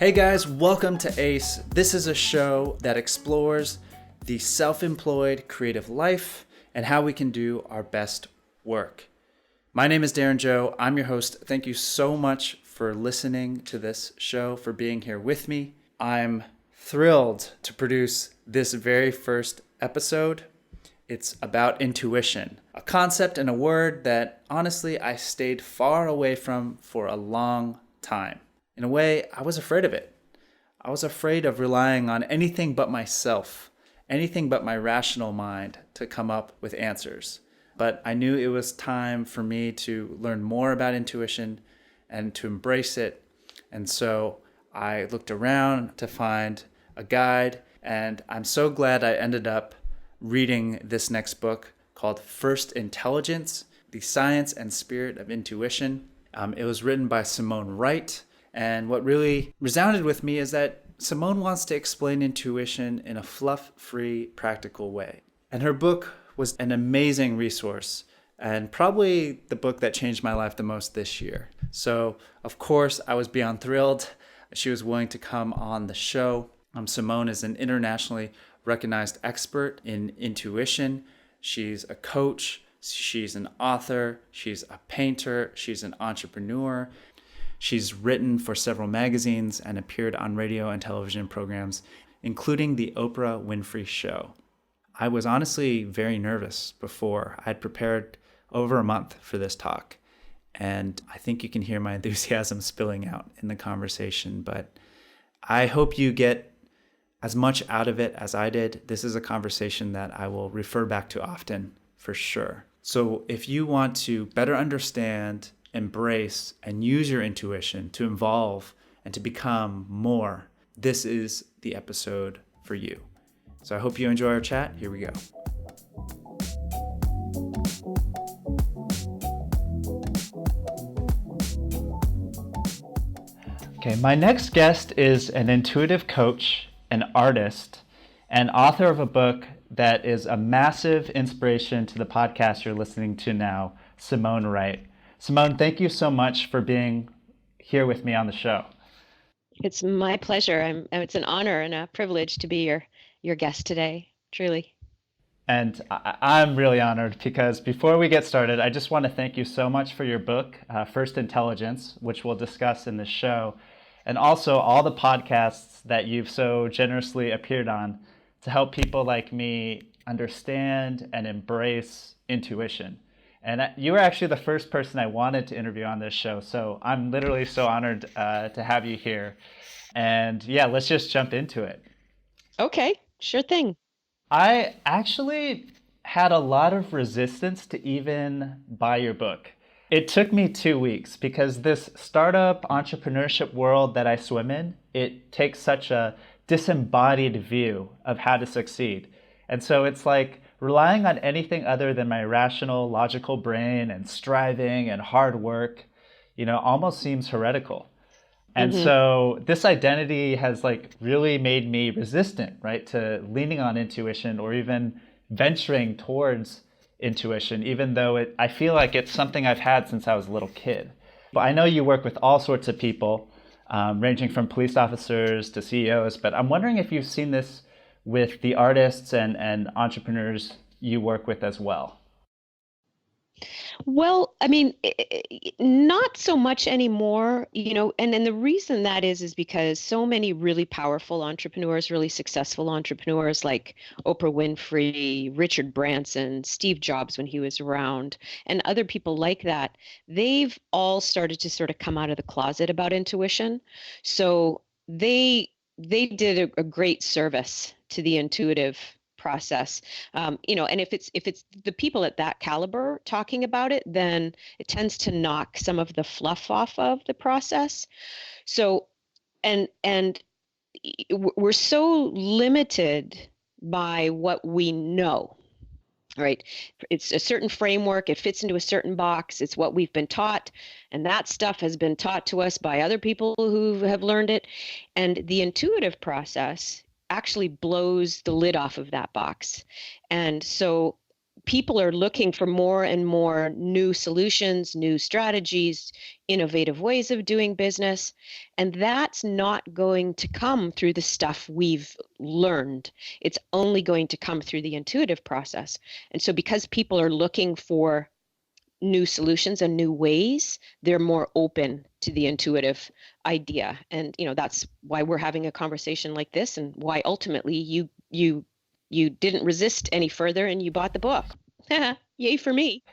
Hey guys, welcome to ACE. This is a show that explores the self-employed creative life and how we can do our best work. My name is Darren Joe. I'm your host. Thank you so much for listening to this show, for being here with me. I'm thrilled to produce this very first episode. It's about intuition, a concept and a word that honestly I stayed far away from for a long time. In a way, I was afraid of it. I was afraid of relying on anything but myself, anything but my rational mind to come up with answers. But I knew it was time for me to learn more about intuition and to embrace it. And so I looked around to find a guide, and I'm so glad I ended up reading this next book called First Intelligence, The Science and Spirit of Intuition. It was written by Simone Wright. And what really resounded with me is that Simone wants to explain intuition in a fluff-free, practical way. And her book was an amazing resource and probably the book that changed my life the most this year. So, of course, I was beyond thrilled. She was willing to come on the show. Simone is an internationally recognized expert in intuition. She's a coach. She's an author. She's a painter. She's an entrepreneur. She's written for several magazines and appeared on radio and television programs, including the Oprah Winfrey Show. I was honestly very nervous before. I'd prepared over a month for this talk, and I think you can hear my enthusiasm spilling out in the conversation, but I hope you get as much out of it as I did. This is a conversation that I will refer back to often, for sure. So if you want to better understand, embrace, and use your intuition to evolve and to become more, this is the episode for you. So I hope you enjoy our chat. Here we go. Okay, my next guest is an intuitive coach, an artist, and author of a book that is a massive inspiration to the podcast you're listening to now, Simone Wright. Simone, thank you so much for being here with me on the show. It's my pleasure. It's an honor and a privilege to be your guest today, truly. And I'm really honored because before we get started, I just want to thank you so much for your book, First Intelligence, which we'll discuss in this show, and also all the podcasts that you've so generously appeared on to help people like me understand and embrace intuition. And you were actually the first person I wanted to interview on this show, so I'm literally so honored to have you here. And yeah, let's just jump into it. Okay, sure thing. I actually had a lot of resistance to even buy your book. It took me 2 weeks because this startup entrepreneurship world that I swim in, it takes such a disembodied view of how to succeed. And so it's like relying on anything other than my rational, logical brain and striving and hard work, almost seems heretical. And so this identity has really made me resistant, right, to leaning on intuition or even venturing towards intuition, even though I feel like it's something I've had since I was a little kid. But I know you work with all sorts of people, ranging from police officers to CEOs, but I'm wondering if you've seen this with the artists and entrepreneurs you work with as well. Well, not so much anymore, and the reason that is because so many really powerful entrepreneurs, really successful entrepreneurs like Oprah Winfrey, Richard Branson, Steve Jobs when he was around, and other people like that, they've all started to sort of come out of the closet about intuition. So they did a great service to the intuitive process, and if it's the people at that caliber talking about it, then it tends to knock some of the fluff off of the process. So, and we're so limited by what we know, right? It's a certain framework. It fits into a certain box. It's what we've been taught, and that stuff has been taught to us by other people who have learned it. And the intuitive process actually blows the lid off of that box. And so people are looking for more and more new solutions, new strategies, innovative ways of doing business. And that's not going to come through the stuff we've learned. It's only going to come through the intuitive process. And so because people are looking for new solutions and new ways, they're more open to the intuitive idea. And that's why we're having a conversation like this, and why ultimately you didn't resist any further and you bought the book. Yay for me.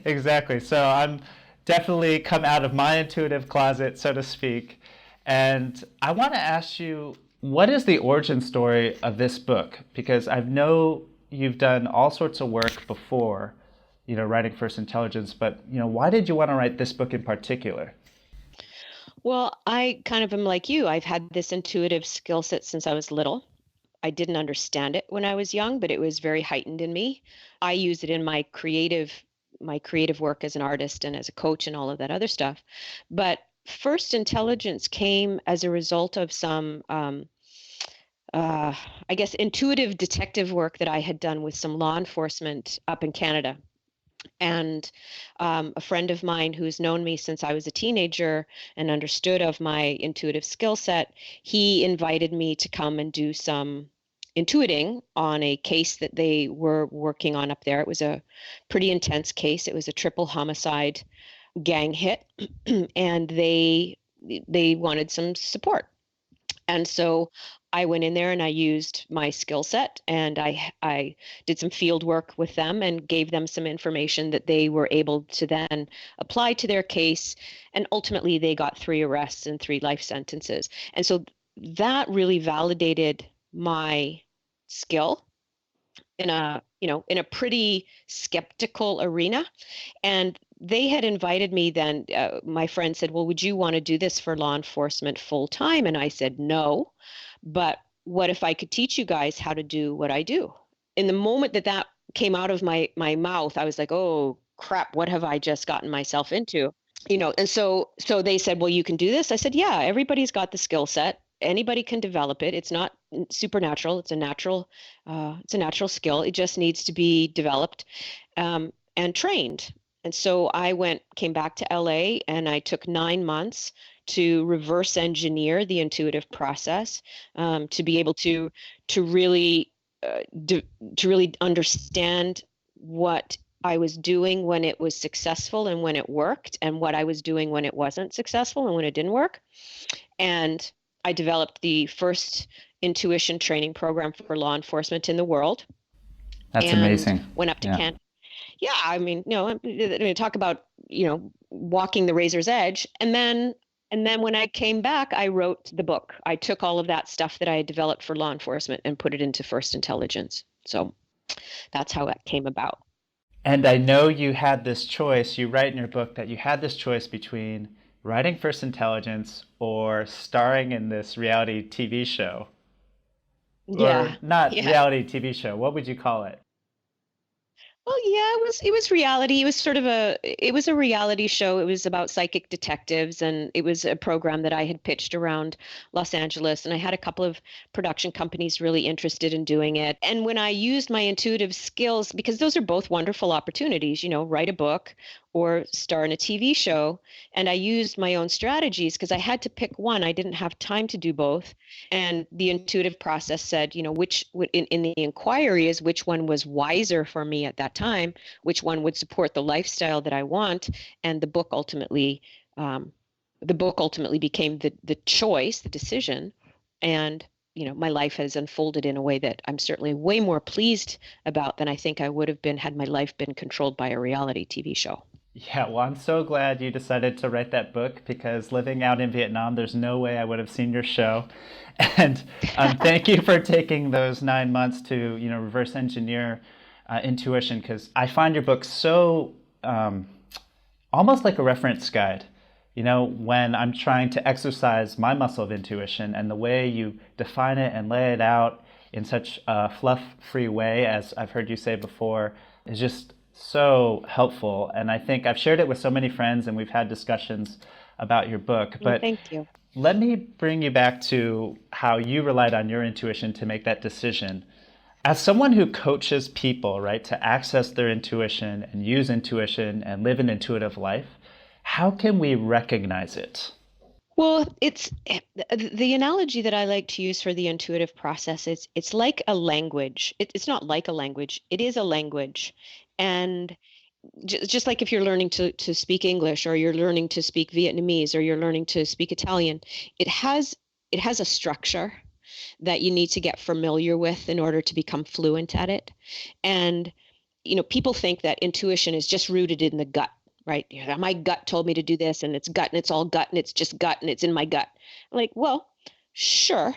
Exactly. So I'm definitely come out of my intuitive closet, so to speak. And I want to ask you, what is the origin story of this book? Because I know you've done all sorts of work before, writing First Intelligence, but, why did you want to write this book in particular? Well, I kind of am like you. I've had this intuitive skill set since I was little. I didn't understand it when I was young, but it was very heightened in me. I use it in my creative work as an artist and as a coach and all of that other stuff. But First Intelligence came as a result of some I guess intuitive detective work that I had done with some law enforcement up in Canada. And a friend of mine who's known me since I was a teenager and understood of my intuitive skill set, he invited me to come and do some intuiting on a case that they were working on up there. It was a pretty intense case. It was a triple homicide gang hit, and they wanted some support. And so I went in there and I used my skill set, and I did some field work with them and gave them some information that they were able to then apply to their case. And ultimately, they got 3 arrests and 3 life sentences. And so that really validated my skill in a pretty skeptical arena. And they had invited me then. My friend said, well, would you want to do this for law enforcement full time? And I said, no, but what if I could teach you guys how to do what I do? In the moment that came out of my mouth, I was like, oh crap, what have I just gotten myself into? And so they said, well, you can do this. I said, yeah, everybody's got the skill set. Anybody can develop it. It's not supernatural. It's a natural skill. It just needs to be developed and trained. And so came back to LA, and I took 9 months to reverse engineer the intuitive process, to be able to really to really understand what I was doing when it was successful and when it worked, and what I was doing when it wasn't successful and when it didn't work. And I developed the first intuition training program for law enforcement in the world. That's and amazing. went up to Yeah. Canada. Yeah, I mean, talk about, walking the razor's edge. And then when I came back, I wrote the book. I took all of that stuff that I had developed for law enforcement and put it into First Intelligence. So that's how that came about. And I know you had this choice, you write in your book that you had this choice between writing First Intelligence or starring in this reality TV show. Or Yeah. not Yeah. reality TV show, what would you call it? Well, yeah, it was reality. It was a reality show. It was about psychic detectives, and it was a program that I had pitched around Los Angeles, and I had a couple of production companies really interested in doing it. And when I used my intuitive skills, because those are both wonderful opportunities, write a book or star in a TV show, and I used my own strategies because I had to pick one. I didn't have time to do both. And the intuitive process said, which in the inquiry is which one was wiser for me at that time, which one would support the lifestyle that I want. And the book ultimately became the choice, the decision. And, my life has unfolded in a way that I'm certainly way more pleased about than I think I would have been had my life been controlled by a reality TV show. Yeah, well, I'm so glad you decided to write that book because living out in Vietnam, there's no way I would have seen your show. And thank you for taking those 9 months to, reverse engineer intuition, because I find your book so almost like a reference guide. When I'm trying to exercise my muscle of intuition, and the way you define it and lay it out in such a fluff-free way, as I've heard you say before, is just so helpful. And I think I've shared it with so many friends, and we've had discussions about your book. But Thank you. let me bring you back to how you relied on your intuition to make that decision. As someone who coaches people, right, to access their intuition and use intuition and live an intuitive life, how can we recognize it? Well, it's the analogy that I like to use for the intuitive process. It's like a language. It's not like a language. It is a language, and just like if you're learning to speak English, or you're learning to speak Vietnamese, or you're learning to speak Italian, it has it has a structure that you need to get familiar with in order to become fluent at it. And people think that intuition is just rooted in the gut, right? My gut told me to do this, and it's gut, and it's all gut, and it's just gut, and it's in my gut. Like, well, sure,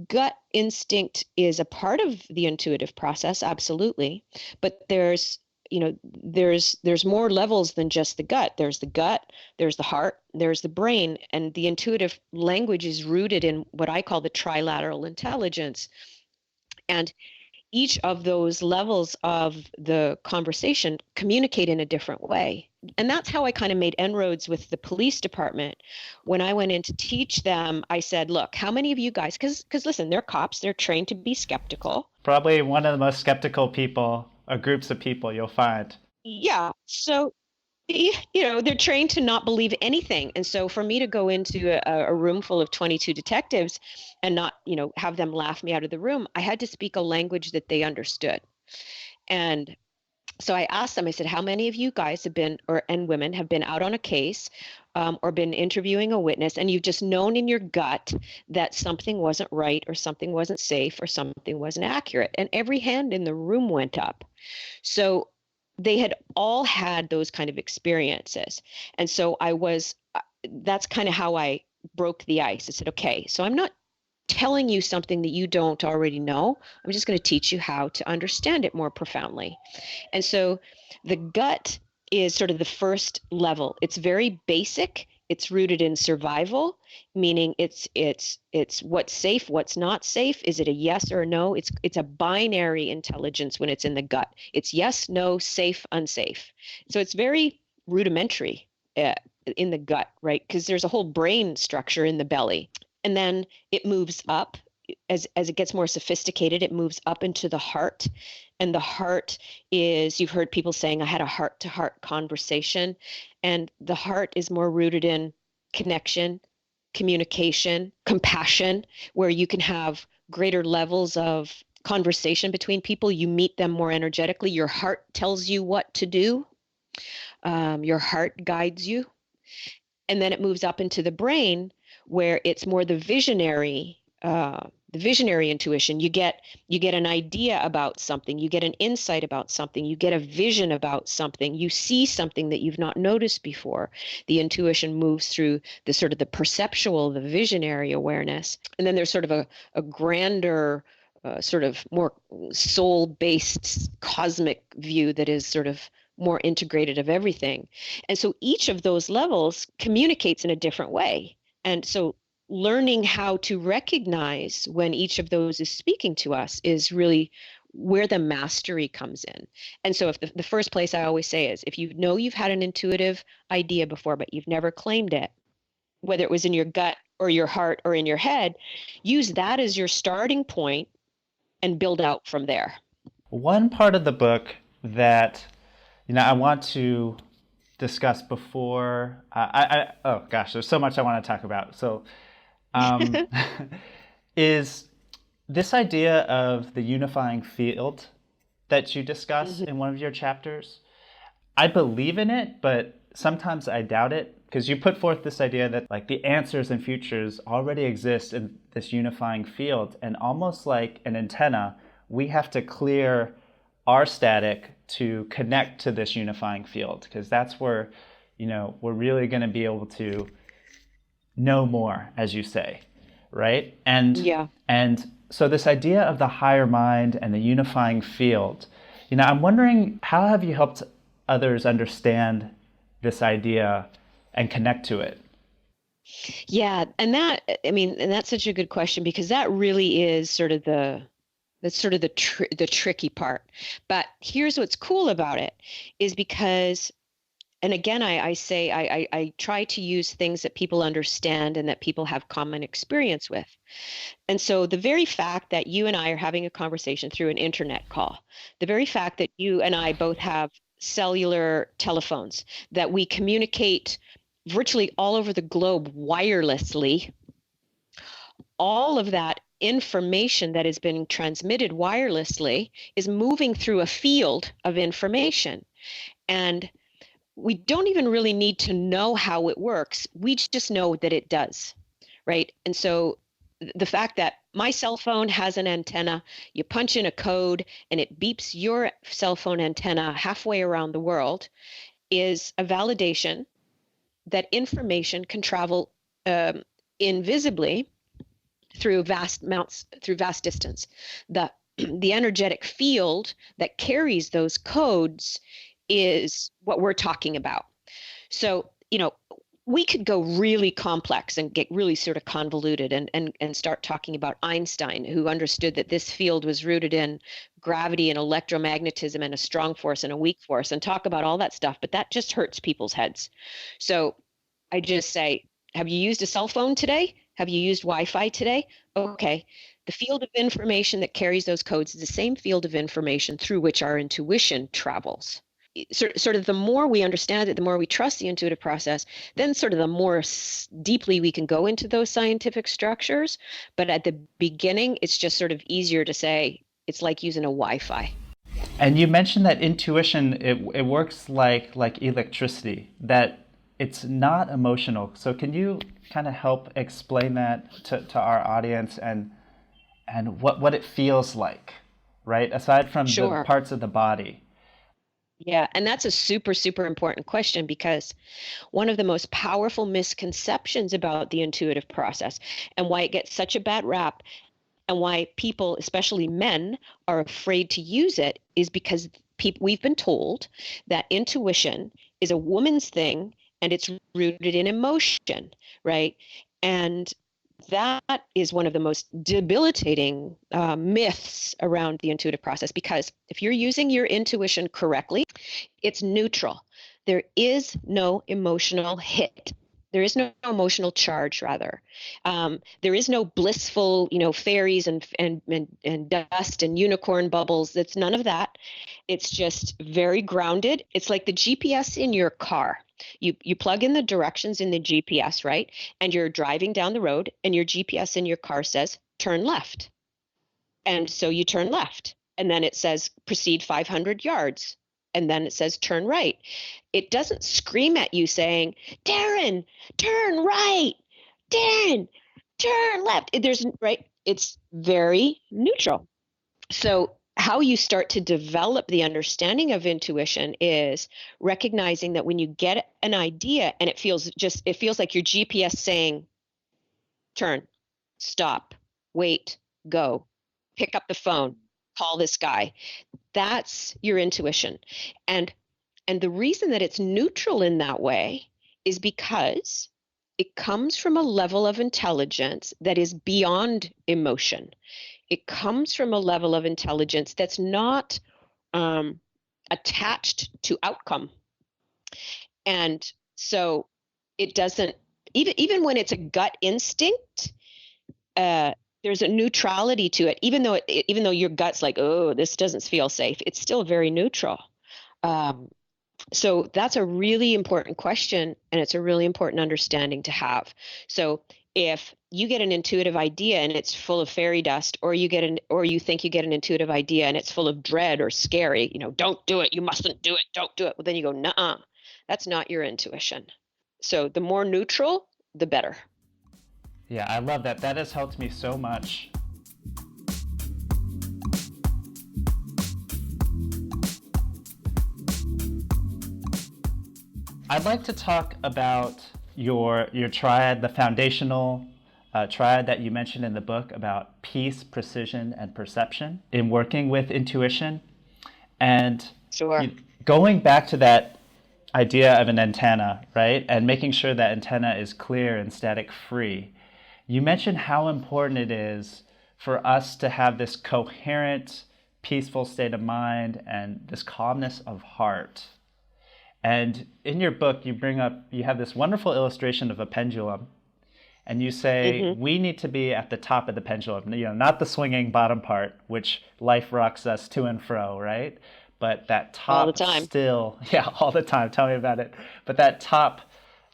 gut instinct is a part of the intuitive process, absolutely. But there's more levels than just the gut. There's the gut, there's the heart, there's the brain, and the intuitive language is rooted in what I call the trilateral intelligence. And each of those levels of the conversation communicate in a different way. And that's how I kind of made inroads with the police department. When I went in to teach them, I said, look, how many of you guys, because listen, they're cops, they're trained to be skeptical. Probably one of the most skeptical people or groups of people you'll find. Yeah. So they're trained to not believe anything. And so for me to go into a room full of 22 detectives and not, have them laugh me out of the room, I had to speak a language that they understood. And so I asked them, I said, how many of you guys have been, and women have been out on a case, or been interviewing a witness, and you've just known in your gut that something wasn't right, or something wasn't safe, or something wasn't accurate? And every hand in the room went up. So they had all had those kind of experiences. And so that's kind of how I broke the ice. I said, okay, so I'm not telling you something that you don't already know. I'm just going to teach you how to understand it more profoundly. And so the gut is sort of the first level. It's very basic. It's rooted in survival, meaning it's what's safe, what's not safe. Is it a yes or a no? It's a binary intelligence when it's in the gut. It's yes, no, safe, unsafe. So it's very rudimentary in the gut, right? Because there's a whole brain structure in the belly. And then it moves up as it gets more sophisticated. It moves up into the heart. And the heart is, you've heard people saying, I had a heart-to-heart conversation. And the heart is more rooted in connection, communication, compassion, where you can have greater levels of conversation between people. You meet them more energetically. Your heart tells you what to do. Your heart guides you. And then it moves up into the brain, where it's more the visionary intuition. You get an idea about something, you get an insight about something, you get a vision about something, you see something that you've not noticed before. The intuition moves through the sort of the perceptual, the visionary awareness. And then there's sort of a grander, sort of more soul-based cosmic view that is sort of more integrated of everything. And so each of those levels communicates in a different way. And so learning how to recognize when each of those is speaking to us is really where the mastery comes in. And so if the first place I always say is, if you know you've had an intuitive idea before, but you've never claimed it, whether it was in your gut or your heart or in your head, use that as your starting point and build out from there. One part of the book that I want to discuss before oh gosh, there's so much I want to talk about. So is this idea of the unifying field that you discuss in one of your chapters. I believe in it, but sometimes I doubt it, because you put forth this idea that like the answers and futures already exist in this unifying field, and almost like an antenna, we have to clear our static to connect to this unifying field, because that's where, we're really going to be able to know more, as you say, right? And so this idea of the higher mind and the unifying field, I'm wondering, how have you helped others understand this idea and connect to it? Yeah, and that's such a good question, because that really is sort of the tricky part. But here's what's cool about it, is because and again, I say I try to use things that people understand and that people have common experience with. And so the very fact that you and I are having a conversation through an internet call, the very fact that you and I both have cellular telephones, that we communicate virtually all over the globe wirelessly, all of that information that is being transmitted wirelessly is moving through a field of information. And we don't even really need to know how it works. We just know that it does, right? And so the fact that my cell phone has an antenna, you punch in a code and it beeps your cell phone antenna halfway around the world is a validation that information can travel invisibly through vast distance. The energetic field that carries those codes is what we're talking about. So, we could go really complex and get really sort of convoluted and start talking about Einstein, who understood that this field was rooted in gravity and electromagnetism and a strong force and a weak force, and talk about all that stuff, but that just hurts people's heads. So I just say, have you used a cell phone today? Have you used Wi-Fi today? Okay. The field of information that carries those codes is the same field of information through which our intuition travels. Sort of the more we understand it, the more we trust the intuitive process, then sort of the more deeply we can go into those scientific structures. But at the beginning, it's just sort of easier to say it's like using a Wi-Fi. And you mentioned that intuition, it works like electricity, that it's not emotional. So can you kind of help explain that to our audience and what it feels like, right? Aside from Sure. the parts of the body. Yeah, and that's a super, super important question, because one of the most powerful misconceptions about the intuitive process and why it gets such a bad rap and why people, especially men, are afraid to use it is because we've been told that intuition is a woman's thing and it's rooted in emotion, right? And that is one of the most debilitating myths around the intuitive process, because if you're using your intuition correctly, it's neutral. There is no emotional hit. There is no emotional charge, rather. There is no blissful, fairies and dust and unicorn bubbles. That's none of that. It's just very grounded. It's like the GPS in your car. You plug in the directions in the GPS, right? And you're driving down the road and your GPS in your car says, turn left. And so you turn left. And then it says, proceed 500 yards. And then it says, turn right. It doesn't scream at you saying, Darren, turn right. Darren, turn left. Right. It's very neutral. So how you start to develop the understanding of intuition is recognizing that when you get an idea and it feels like your GPS saying, turn, stop, wait, go, pick up the phone, call this guy. That's your intuition. And the reason that it's neutral in that way is because it comes from a level of intelligence that is beyond emotion. It comes from a level of intelligence that's not attached to outcome. And so it doesn't, even when it's a gut instinct, there's a neutrality to it. Even though your gut's like, oh, this doesn't feel safe, it's still very neutral. So that's a really important question, and it's a really important understanding to have. So if you get an intuitive idea and it's full of fairy dust, or you think you get an intuitive idea and it's full of dread or scary, don't do it, you mustn't do it, don't do it. Well, then you go, nuh-uh, that's not your intuition. So the more neutral, the better. Yeah, I love that. That has helped me so much. I'd like to talk about your triad, the foundational triad that you mentioned in the book about peace, precision, and perception in working with intuition. And Sure. Going back to that idea of an antenna, right? And making sure that antenna is clear and static free. You mentioned how important it is for us to have this coherent, peaceful state of mind and this calmness of heart. And in your book, you have this wonderful illustration of a pendulum. And you say, we need to be at the top of the pendulum, not the swinging bottom part, which life rocks us to and fro, right? But that top all the time. still, yeah, all the time. Tell me about it. But that top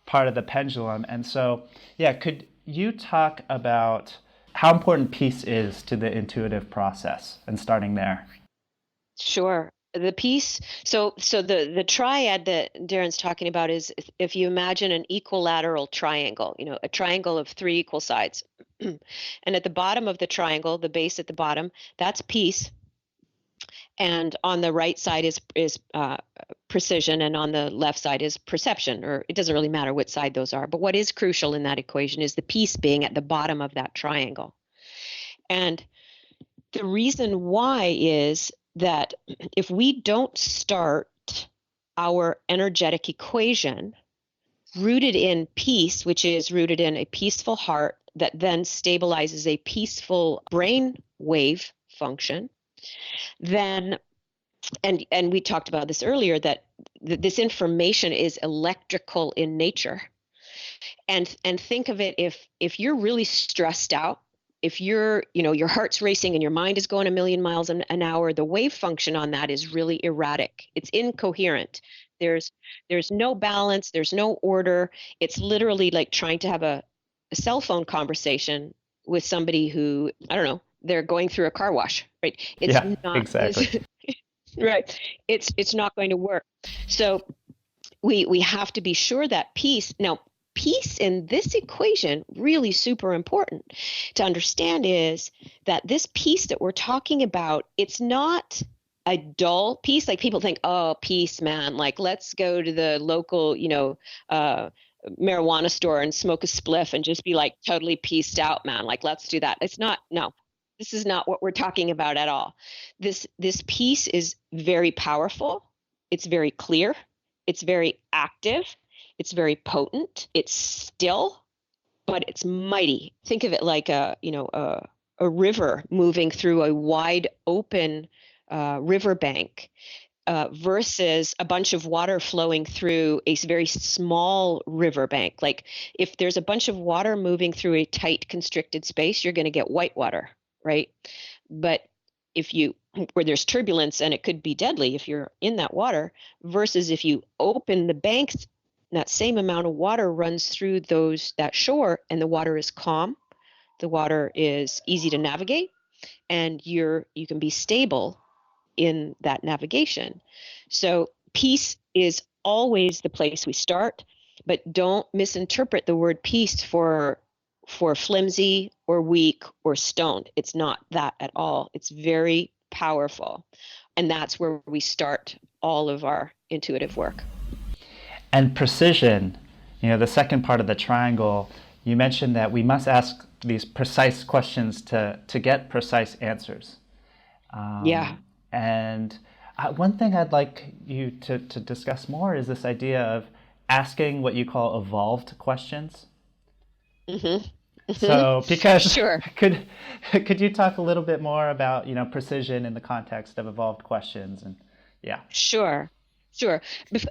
part of the pendulum. And so, yeah, could you talk about how important peace is to the intuitive process and starting there? Sure. The piece, so the triad that Darren's talking about is if you imagine an equilateral triangle, a triangle of three equal sides. And at the bottom of the triangle, the base at the bottom, that's peace. And on the right side is precision, and on the left side is perception, or it doesn't really matter which side those are. But what is crucial in that equation is the peace being at the bottom of that triangle. And the reason why is that if we don't start our energetic equation rooted in peace, which is rooted in a peaceful heart that then stabilizes a peaceful brain wave function, then, and we talked about this earlier, that this information is electrical in nature. And think of it, if you're really stressed out, if you're, your heart's racing and your mind is going a million miles an hour, the wave function on that is really erratic. It's incoherent. There's no balance. There's no order. It's literally like trying to have a cell phone conversation with somebody who, I don't know, they're going through a car wash, right? It's not exactly. right. It's not going to work. So we have to be sure that peace in this equation, really super important to understand, is that this peace that we're talking about, it's not a dull peace. Like people think, oh, peace, man, like let's go to the local, marijuana store and smoke a spliff and just be like totally peaced out, man. Like, let's do that. No, this is not what we're talking about at all. This peace is very powerful. It's very clear. It's very active. It's very potent. It's still, but it's mighty. Think of it like a river moving through a wide open riverbank versus a bunch of water flowing through a very small riverbank. Like if there's a bunch of water moving through a tight constricted space, you're going to get white water, right? But where there's turbulence and it could be deadly if you're in that water, versus if you open the banks, that same amount of water runs through that shore, and the water is calm, the water is easy to navigate, and you can be stable in that navigation. So peace is always the place we start, but don't misinterpret the word peace for flimsy or weak or stoned. It's not that at all. It's very powerful. And that's where we start all of our intuitive work. And precision, the second part of the triangle, you mentioned that we must ask these precise questions to get precise answers. Yeah. And one thing I'd like you to discuss more is this idea of asking what you call evolved questions. Mm-hmm. So, because sure. could you talk a little bit more about precision in the context of evolved questions? And yeah. Sure.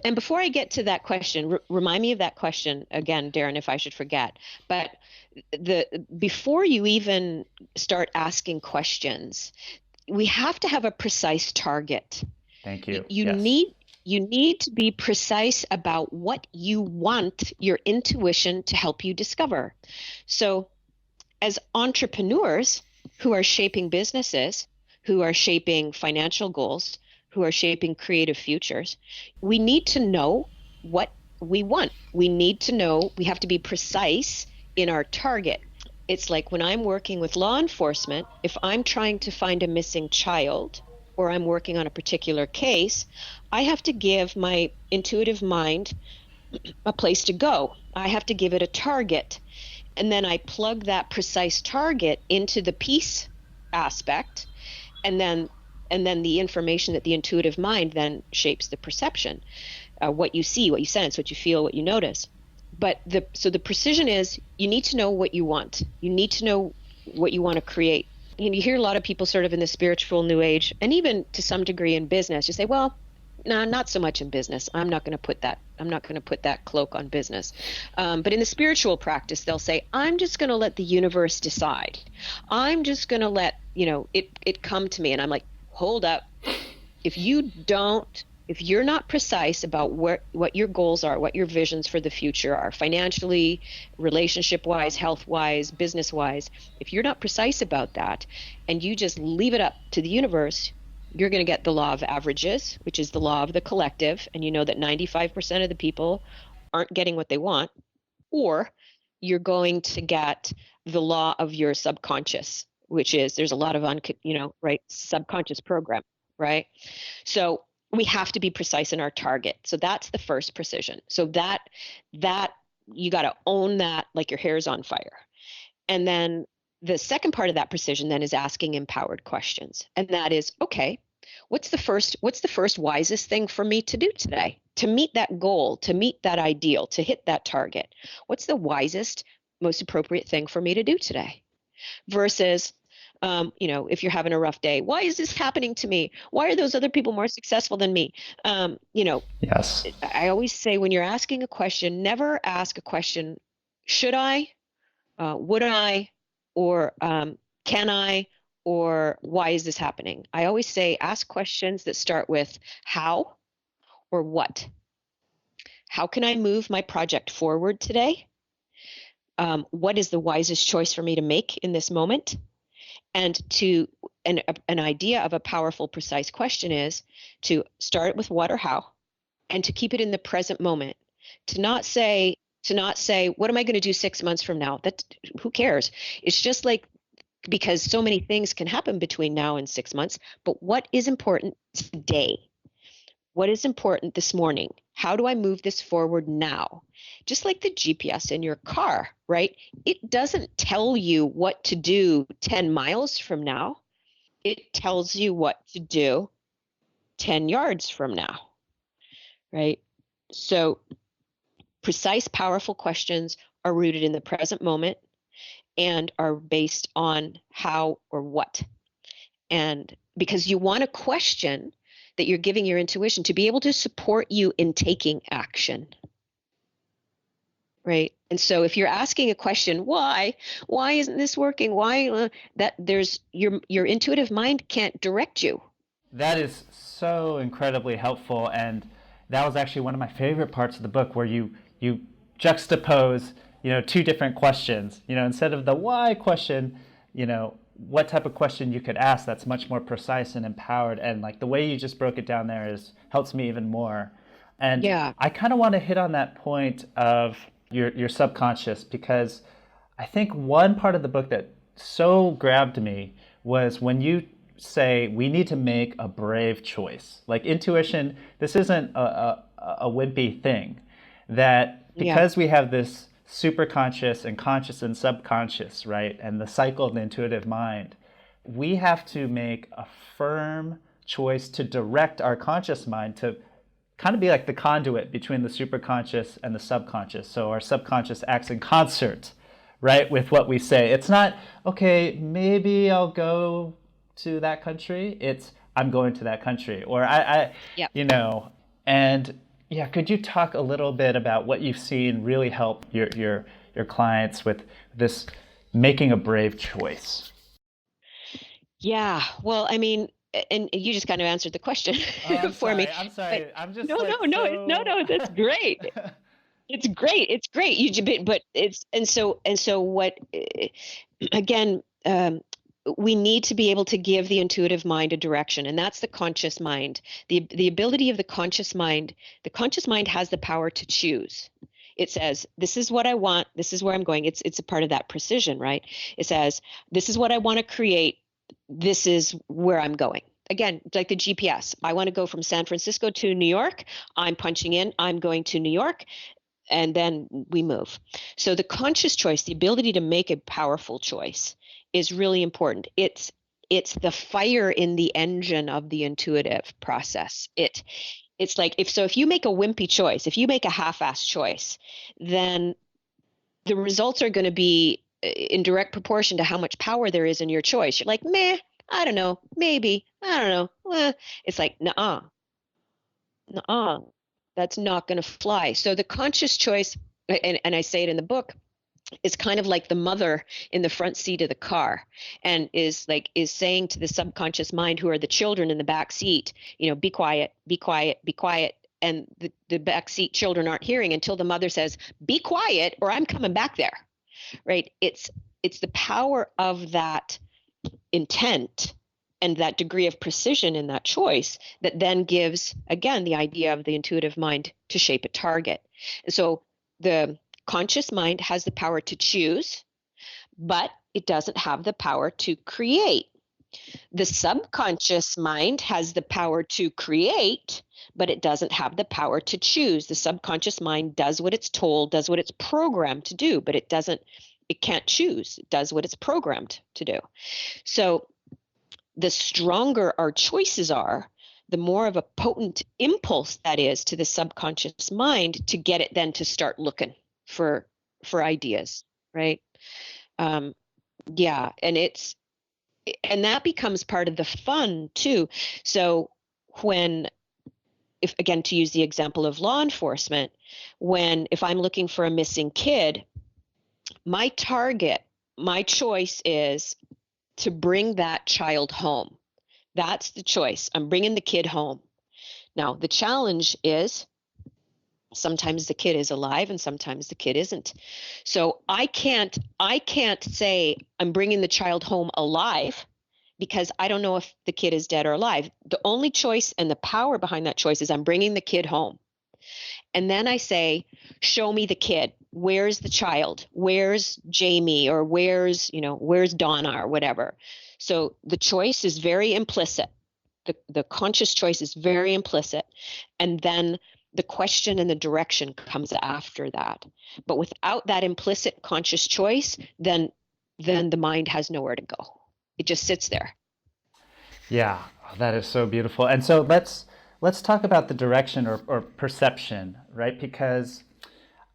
And before I get to that question, remind me of that question again, Darren, if I should forget. But before you even start asking questions, we have to have a precise target. Thank you. You need to be precise about what you want your intuition to help you discover. So as entrepreneurs who are shaping businesses, who are shaping financial goals, who are shaping creative futures, we need to know what we want. We have to be precise in our target. It's like when I'm working with law enforcement, if I'm trying to find a missing child or I'm working on a particular case, I have to give my intuitive mind a place to go. I have to give it a target. And then I plug that precise target into the peace aspect, and then the information that the intuitive mind then shapes the perception, what you see, what you sense, what you feel, what you notice. But the precision is, you need to know what you want. You need to know what you want to create. You hear a lot of people sort of in the spiritual new age, and even to some degree in business, you say, well, No, not so much in business. I'm not going to put that cloak on business. But in the spiritual practice, they'll say, I'm just going to let the universe decide. I'm just going to let, it come to me. And I'm like, hold up. If you don't, if you're not precise about what your goals are, what your visions for the future are, financially, relationship wise, health wise, business wise, if you're not precise about that and you just leave it up to the universe, you're going to get the law of averages, which is the law of the collective. And you know that 95% of the people aren't getting what they want, or you're going to get the law of your subconscious, which is there's a lot of right, subconscious program, right? So we have to be precise in our target. So that's the first precision. So that you got to own that like your hair's on fire. And then the second part of that precision then is asking empowered questions. And that is, okay, what's the first wisest thing for me to do today to meet that goal, to meet that ideal, to hit that target? What's the wisest, most appropriate thing for me to do today? Versus, if you're having a rough day, why is this happening to me? Why are those other people more successful than me? Yes. I always say when you're asking a question, never ask a question, should I, would I, or can I, or why is this happening? I always say ask questions that start with how or what. How can I move my project forward today? What is the wisest choice for me to make in this moment? And an idea of a powerful, precise question is to start with what or how, and to keep it in the present moment. To not say, what am I going to do 6 months from now? That who cares? It's just like, because so many things can happen between now and 6 months, but what is important today? What is important this morning? How do I move this forward now? Just like the GPS in your car, right? It doesn't tell you what to do 10 miles from now. It tells you what to do 10 yards from now, right? So precise, powerful questions are rooted in the present moment and are based on how or what. And because you want a question that you're giving your intuition to be able to support you in taking action. Right. And so if you're asking a question, why isn't this working? Why that there's your intuitive mind can't direct you. That is so incredibly helpful, and that was actually one of my favorite parts of the book, where you juxtapose, two different questions. Instead of the why question, what type of question you could ask that's much more precise and empowered. And like the way you just broke it down there helps me even more. And Yeah. I kind of want to hit on that point of your subconscious, because I think one part of the book that so grabbed me was when you say we need to make a brave choice. Like intuition, this isn't a wimpy thing. That because we have this superconscious and conscious and subconscious, right? And the cycle of the intuitive mind, we have to make a firm choice to direct our conscious mind to kind of be like the conduit between the superconscious and the subconscious. So our subconscious acts in concert, right, with what we say. It's not, okay, maybe I'll go to that country. It's, I'm going to that country. Or Yep. And yeah, could you talk a little bit about what you've seen really help your clients with this making a brave choice? Yeah. Well, I mean, and you just kind of answered the question for me. I'm sorry. But I'm just no, like no, no, so. no. That's great. It's great. It's great. But it's and so what? Again, we need to be able to give the intuitive mind a direction, and that's the conscious mind. The ability of the conscious mind. The conscious mind has the power to choose. It says, this is what I want. This is where I'm going. It's a part of that precision, right? It says, this is what I want to create. This is where I'm going. Again, like the GPS. I want to go from San Francisco to New York. I'm punching in, I'm going to New York, and then we move. So the conscious choice, the ability to make a powerful choice, is really important. It's the fire in the engine of the intuitive process. It's like if you make a wimpy choice, if you make a half-assed choice, then the results are going to be in direct proportion to how much power there is in your choice. You're like, meh, I don't know, maybe, I don't know. It's like, nah. uh that's not going to fly. So the conscious choice, and I say it in the book, is kind of like the mother in the front seat of the car, and is saying to the subconscious mind, who are the children in the back seat, be quiet, be quiet, be quiet. And the back seat children aren't hearing until the mother says, be quiet, or I'm coming back there. Right? It's the power of that intent and that degree of precision in that choice that then gives, again, the idea of the intuitive mind to shape a target. And so the conscious mind has the power to choose, but it doesn't have the power to create. The subconscious mind has the power to create, but it doesn't have the power to choose. The subconscious mind does what it's told, does what it's programmed to do, but it can't choose. It does what it's programmed to do. So the stronger our choices are, the more of a potent impulse that is to the subconscious mind to get it then to start looking for ideas, right? Yeah, and that becomes part of the fun too. So if again, to use the example of law enforcement, if I'm looking for a missing kid, my choice is to bring that child home. That's the choice. I'm bringing the kid home. Now, the challenge is sometimes the kid is alive and sometimes the kid isn't. So I can't say I'm bringing the child home alive, because I don't know if the kid is dead or alive. The only choice and the power behind that choice is I'm bringing the kid home. And then I say, show me the kid. Where's the child? Where's Jamie? Or where's Donna or whatever? So the choice is very implicit. The conscious choice is very implicit. And then the question and the direction comes after that. But without that implicit conscious choice, then the mind has nowhere to go. It just sits there. Yeah, that is so beautiful. And so let's talk about the direction or perception, right? Because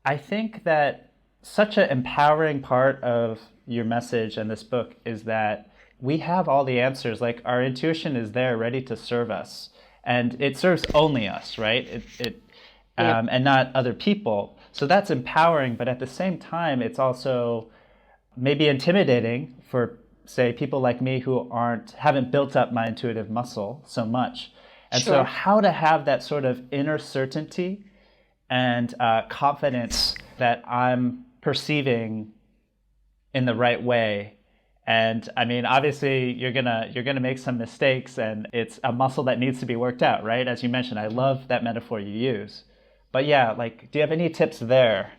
I think that such an empowering part of your message and this book is that we have all the answers. Like, our intuition is there ready to serve us, and it serves only us, right? Yep. And not other people. So that's empowering, but at the same time, it's also maybe intimidating for, say, people like me who haven't built up my intuitive muscle so much. And so Sure. how to have that sort of inner certainty and confidence that I'm perceiving in the right way. And I mean, obviously you're gonna make some mistakes, and it's a muscle that needs to be worked out, right? As you mentioned, I love that metaphor you use. But yeah, like, do you have any tips there?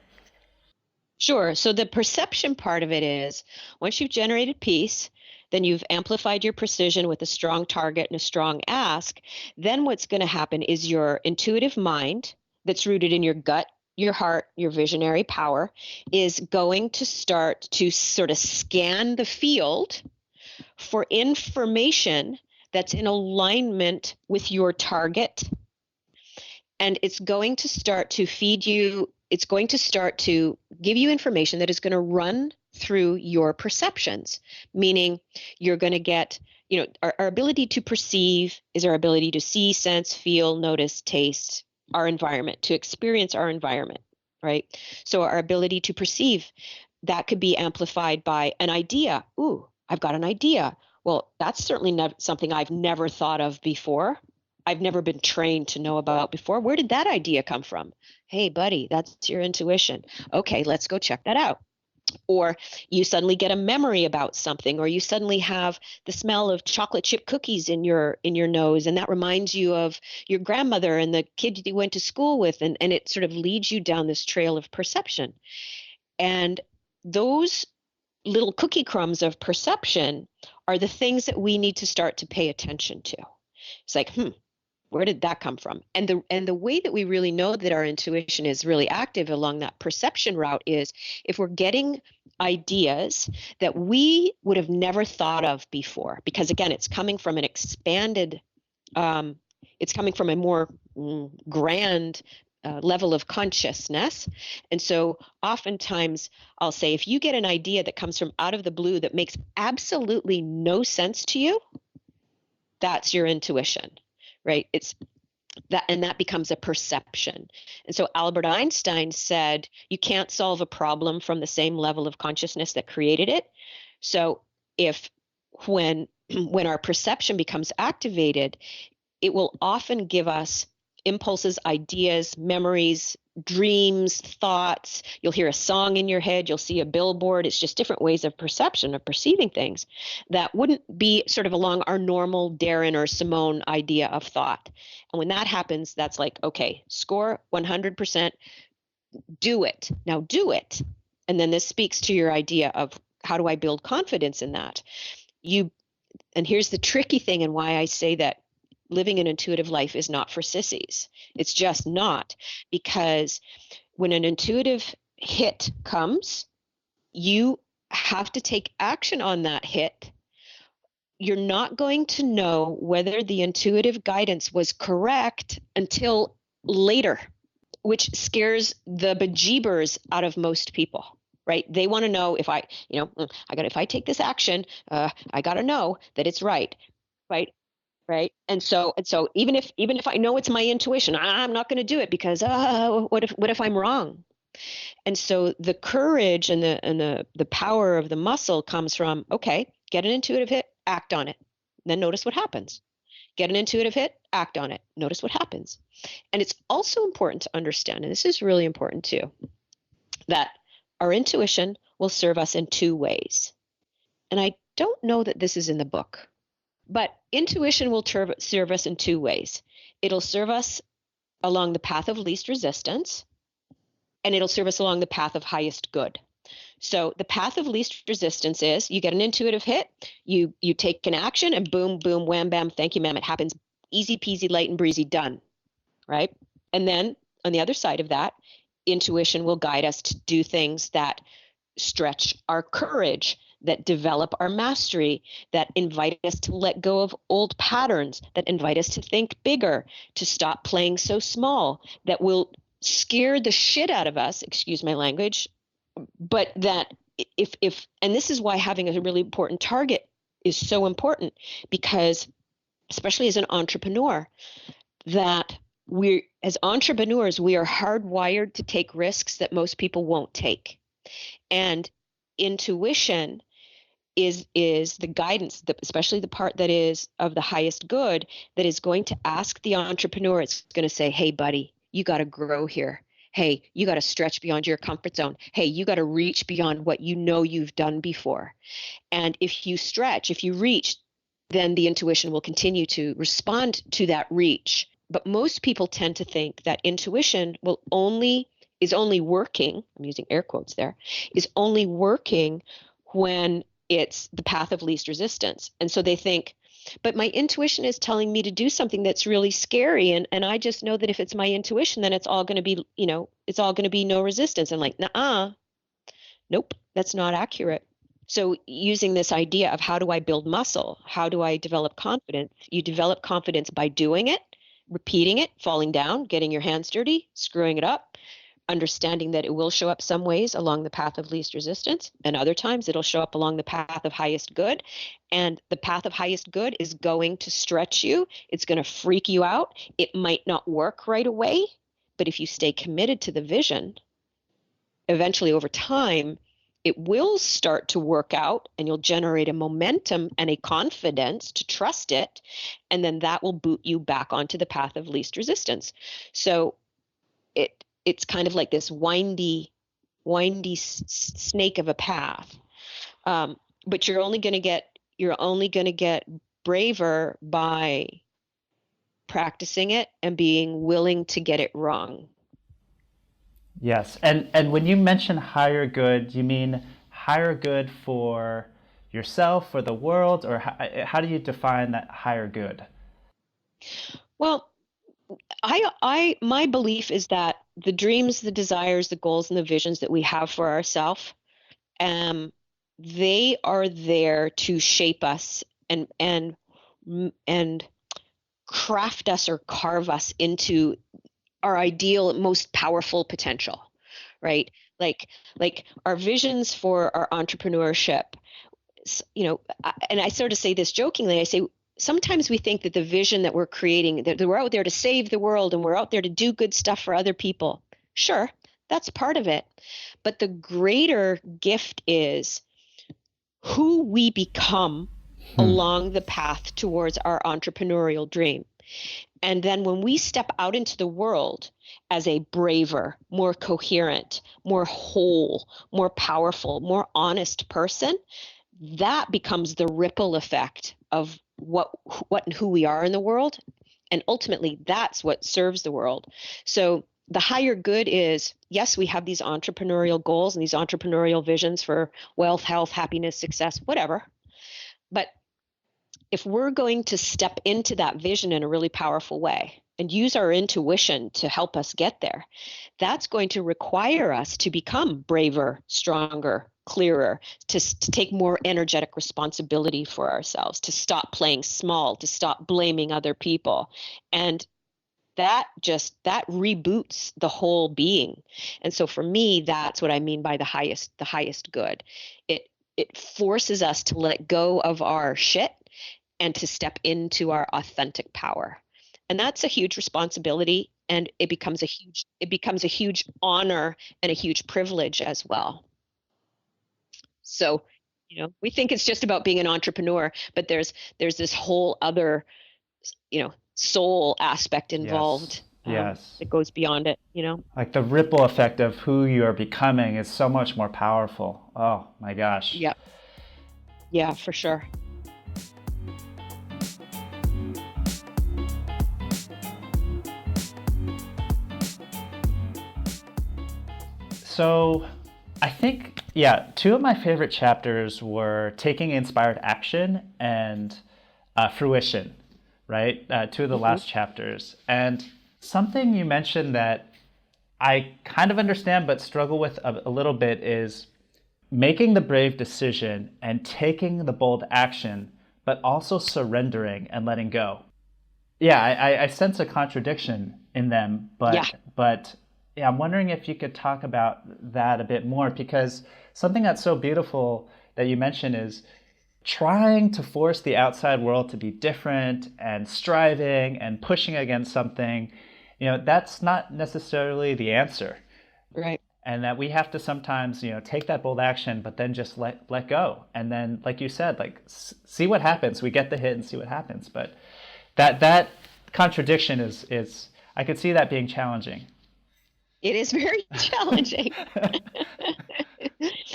Sure. So the perception part of it is, once you've generated peace, then you've amplified your precision with a strong target and a strong ask. Then what's going to happen is your intuitive mind, that's rooted in your gut, your heart, your visionary power, is going to start to sort of scan the field for information that's in alignment with your target. And it's going to start to feed you, it's going to start to give you information that is going to run through your perceptions, meaning you're going to get, our ability to perceive is our ability to see, sense, feel, notice, taste our environment, to experience our environment, right? So our ability to perceive, that could be amplified by an idea. Ooh, I've got an idea. Well, that's certainly something I've never thought of before. I've never been trained to know about before. Where did that idea come from? Hey, buddy, that's your intuition. Okay, let's go check that out. Or you suddenly get a memory about something, or you suddenly have the smell of chocolate chip cookies in your nose, and that reminds you of your grandmother and the kid you went to school with, and it sort of leads you down this trail of perception. And those little cookie crumbs of perception are the things that we need to start to pay attention to. It's like, where did that come from? And the way that we really know that our intuition is really active along that perception route is if we're getting ideas that we would have never thought of before, because again, it's coming from an expanded, it's coming from a more grand level of consciousness. And so oftentimes I'll say, if you get an idea that comes from out of the blue that makes absolutely no sense to you, that's your intuition, right? that becomes a perception. And so Albert Einstein said, you can't solve a problem from the same level of consciousness that created it. So if when our perception becomes activated, it will often give us impulses, ideas, memories, dreams, thoughts. You'll hear a song in your head, you'll see a billboard. It's just different ways of perception, of perceiving things that wouldn't be sort of along our normal Darren or Simone idea of thought. And when that happens, that's like, okay, score 100%, do it. Now do it. And then this speaks to your idea of how do I build confidence in that? And here's the tricky thing, and why I say that living an intuitive life is not for sissies. It's just not, because when an intuitive hit comes, you have to take action on that hit. You're not going to know whether the intuitive guidance was correct until later, which scares the bejeebers out of most people. Right? They want to know if if I take this action, I got to know that it's right. Right? Right. And so even if I know it's my intuition, I'm not going to do it because what if I'm wrong? And so the courage and the power of the muscle comes from, okay, get an intuitive hit, act on it, then notice what happens. Get an intuitive hit, act on it, notice what happens. And it's also important to understand, and this is really important too, that our intuition will serve us in two ways. And I don't know that this is in the book, but intuition will serve us in two ways. It'll serve us along the path of least resistance, and it'll serve us along the path of highest good. So the path of least resistance is you get an intuitive hit, you take an action, and boom, boom, wham, bam, thank you, ma'am. It happens easy peasy, light and breezy, done, right? And then on the other side of that, intuition will guide us to do things that stretch our courage, that develop our mastery, that invite us to let go of old patterns, that invite us to think bigger, to stop playing so small, that will scare the shit out of us, excuse my language, but that if and this is why having a really important target is so important, because especially as an entrepreneur, that as entrepreneurs, we are hardwired to take risks that most people won't take. And intuition is the guidance, especially the part that is of the highest good, that is going to ask the entrepreneur. It's going to say, hey, buddy, you got to grow here. Hey, you got to stretch beyond your comfort zone. Hey, you got to reach beyond what you know you've done before. And if you stretch, if you reach, then the intuition will continue to respond to that reach. But most people tend to think that intuition is only working, I'm using air quotes there, is only working when it's the path of least resistance. And so they think, but my intuition is telling me to do something that's really scary. And I just know that if it's my intuition, then it's all going to be, it's all going to be no resistance. And like, nope, that's not accurate. So using this idea of how do I build muscle? How do I develop confidence? You develop confidence by doing it, repeating it, falling down, getting your hands dirty, screwing it up, understanding that it will show up some ways along the path of least resistance, and other times it'll show up along the path of highest good. And the path of highest good is going to stretch you. It's going to freak you out. It might not work right away, but if you stay committed to the vision, eventually over time, it will start to work out, and you'll generate a momentum and a confidence to trust it. And then that will boot you back onto the path of least resistance. So it's kind of like this windy snake of a path. But you're only going to get braver by practicing it and being willing to get it wrong. Yes. And when you mention higher good, you mean higher good for yourself, for the world, or how do you define that higher good? Well, my belief is that the dreams, the desires, the goals, and the visions that we have for ourselves, they are there to shape us and craft us or carve us into our ideal, most powerful potential, right? Like our visions for our entrepreneurship, and I sort of say this jokingly. I say, sometimes we think that the vision that we're creating, that we're out there to save the world and we're out there to do good stuff for other people. Sure, that's part of it. But the greater gift is who we become along the path towards our entrepreneurial dream. And then when we step out into the world as a braver, more coherent, more whole, more powerful, more honest person, that becomes the ripple effect of what and who we are in the world. And ultimately, that's what serves the world. So the higher good is, yes, we have these entrepreneurial goals and these entrepreneurial visions for wealth, health, happiness, success, whatever. But if we're going to step into that vision in a really powerful way and use our intuition to help us get there, that's going to require us to become braver, stronger, clearer, to take more energetic responsibility for ourselves, to stop playing small, to stop blaming other people. And that reboots the whole being. And so for me, that's what I mean by the highest good. It forces us to let go of our shit and to step into our authentic power. And that's a huge responsibility, and it becomes a huge honor and a huge privilege as well. So, we think it's just about being an entrepreneur, but there's this whole other, soul aspect involved. Yes. That goes beyond it, Like the ripple effect of who you are becoming is so much more powerful. Oh my gosh. Yep. Yeah, for sure. So I think, two of my favorite chapters were Taking Inspired Action and Fruition, right? Two of the last chapters. And something you mentioned that I kind of understand but struggle with a little bit is making the brave decision and taking the bold action, but also surrendering and letting go. Yeah, I sense a contradiction in them, but I'm wondering if you could talk about that a bit more, because something that's so beautiful that you mentioned is trying to force the outside world to be different and striving and pushing against something. That's not necessarily the answer. Right. And that we have to sometimes, take that bold action, but then just let go. And then, like you said, see what happens. We get the hit and see what happens. But that contradiction is I could see that being challenging. It is very challenging.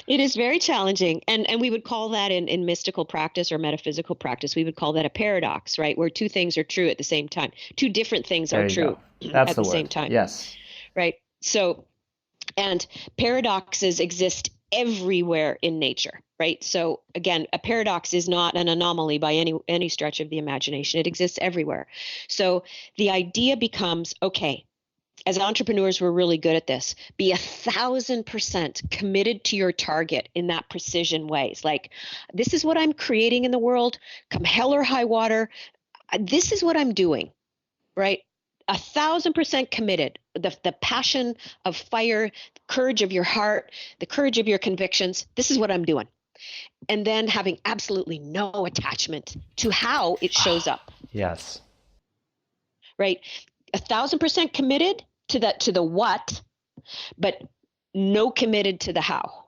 It is very challenging. And we would call that in mystical practice or metaphysical practice, we would call that a paradox, right? Where two things are true at the same time. Two different things are true at the same time. Yes. Right. So, and paradoxes exist everywhere in nature, right? So again, a paradox is not an anomaly by any stretch of the imagination. It exists everywhere. So the idea becomes, okay, as entrepreneurs, we're really good at this. Be 1,000% committed to your target in that precision way. It's like, this is what I'm creating in the world. Come hell or high water, this is what I'm doing, right? 1,000% committed. The passion of fire, the courage of your heart, the courage of your convictions. This is what I'm doing. And then having absolutely no attachment to how it shows up. Yes. Right. 1,000% committed to the what, but no committed to the how.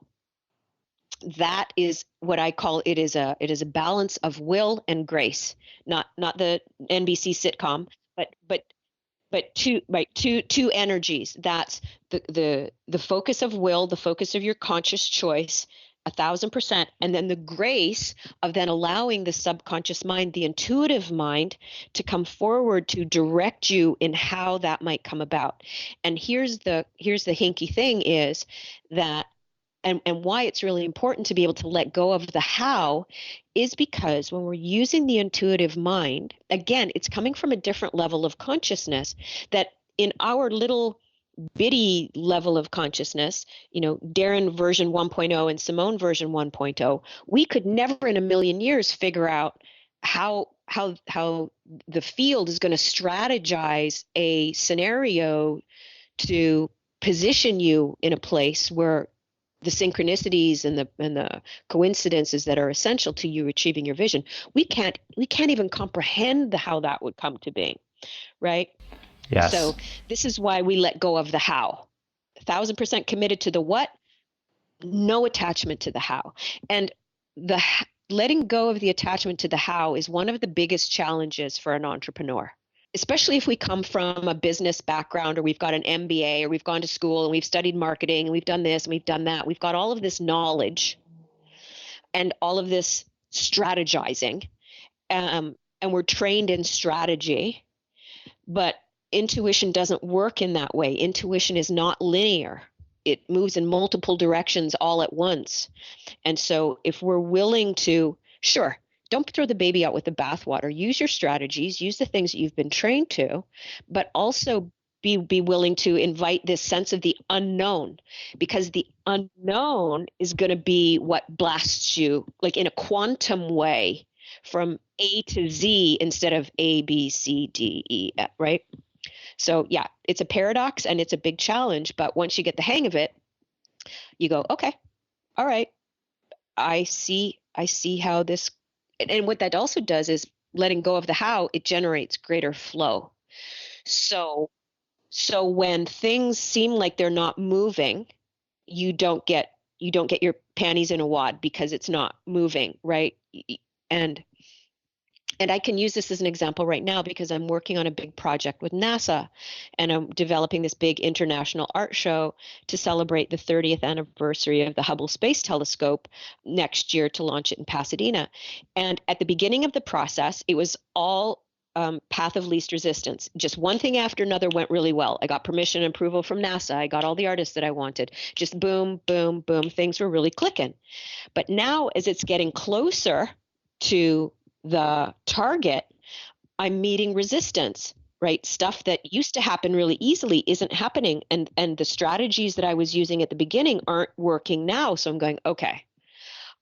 That is what I call it is a balance of will and grace, not the NBC sitcom, but two energies. That's the focus of will, the focus of your conscious choice, 1,000%, and then the grace of then allowing the subconscious mind, the intuitive mind, to come forward to direct you in how that might come about. And here's the hinky thing is that, and why it's really important to be able to let go of the how is because when we're using the intuitive mind, again, it's coming from a different level of consciousness that in our little bitty level of consciousness, Darren version 1.0 and Simone version 1.0, we could never in a million years figure out how the field is going to strategize a scenario to position you in a place where the synchronicities and the coincidences that are essential to you achieving your vision, we can't even comprehend how that would come to being, right? Yes. So this is why we let go of the how. 1,000% committed to the what, no attachment to the how. And the letting go of the attachment to the how is one of the biggest challenges for an entrepreneur, especially if we come from a business background, or we've got an MBA, or we've gone to school and we've studied marketing and we've done this and we've done that. We've got all of this knowledge and all of this strategizing, and we're trained in strategy, but intuition doesn't work in that way. Intuition is not linear. It moves in multiple directions all at once. And so if we're willing to, sure, don't throw the baby out with the bathwater. Use your strategies, use the things that you've been trained to, but also be willing to invite this sense of the unknown, because the unknown is going to be what blasts you, like in a quantum way, from A to Z instead of A, B, C, D, E, F, right? So yeah, it's a paradox and it's a big challenge, but once you get the hang of it, you go, okay, all right, I see how this, and what that also does is letting go of the how, it generates greater flow. So when things seem like they're not moving, you don't get your panties in a wad because it's not moving, right? And I can use this as an example right now because I'm working on a big project with NASA, and I'm developing this big international art show to celebrate the 30th anniversary of the Hubble Space Telescope next year, to launch it in Pasadena. And at the beginning of the process, it was all path of least resistance. Just one thing after another went really well. I got permission and approval from NASA. I got all the artists that I wanted. Just boom, boom, boom. Things were really clicking. But now, as it's getting closer to the target, I'm meeting resistance, right? Stuff that used to happen really easily isn't happening. And the strategies that I was using at the beginning aren't working now. So I'm going, okay,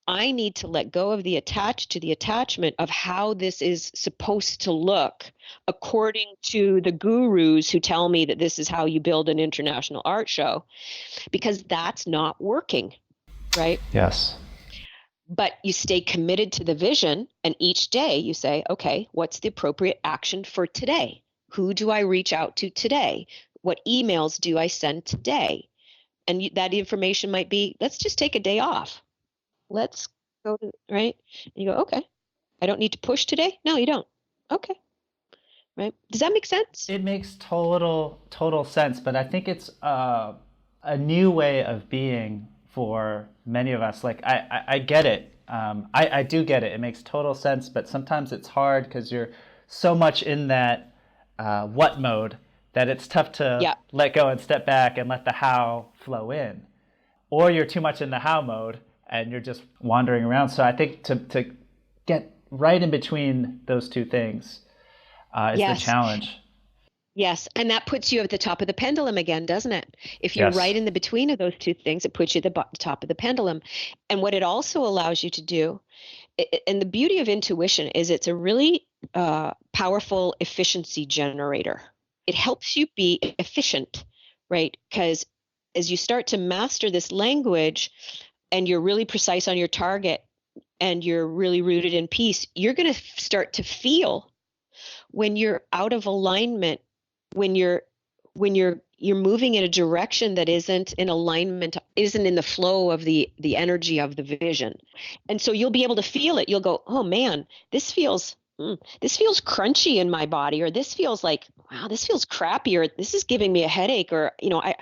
I need to let go of the attachment of how this is supposed to look according to the gurus who tell me that this is how you build an international art show, because that's not working, right? Yes. But you stay committed to the vision, and each day you say, okay, what's the appropriate action for today? Who do I reach out to today? What emails do I send today? And that information might be, let's just take a day off. Let's go to, right? And you go, okay, I don't need to push today. No, you don't. Okay. Right. Does that make sense? It makes total sense, but I think it's a new way of being for many of us. Like I get it. I do get it. It makes total sense, but sometimes it's hard because you're so much in that what mode that it's tough to let go and step back and let the how flow in. Or you're too much in the how mode and you're just wandering around. So I think to get right in between those two things is the challenge. Yes, and that puts you at the top of the pendulum again, doesn't it? If you're right in the between of those two things, it puts you at the top of the pendulum. And what it also allows you to do, and the beauty of intuition is it's a really powerful efficiency generator. It helps you be efficient, right? Because as you start to master this language and you're really precise on your target and you're really rooted in peace, you're going to start to feel when you're out of alignment, when you're moving in a direction that isn't in alignment, isn't in the flow of the energy of the vision. And so you'll be able to feel it. You'll go, oh man, this feels crunchy in my body, or this feels like, wow, this feels crappy, or this is giving me a headache, or, I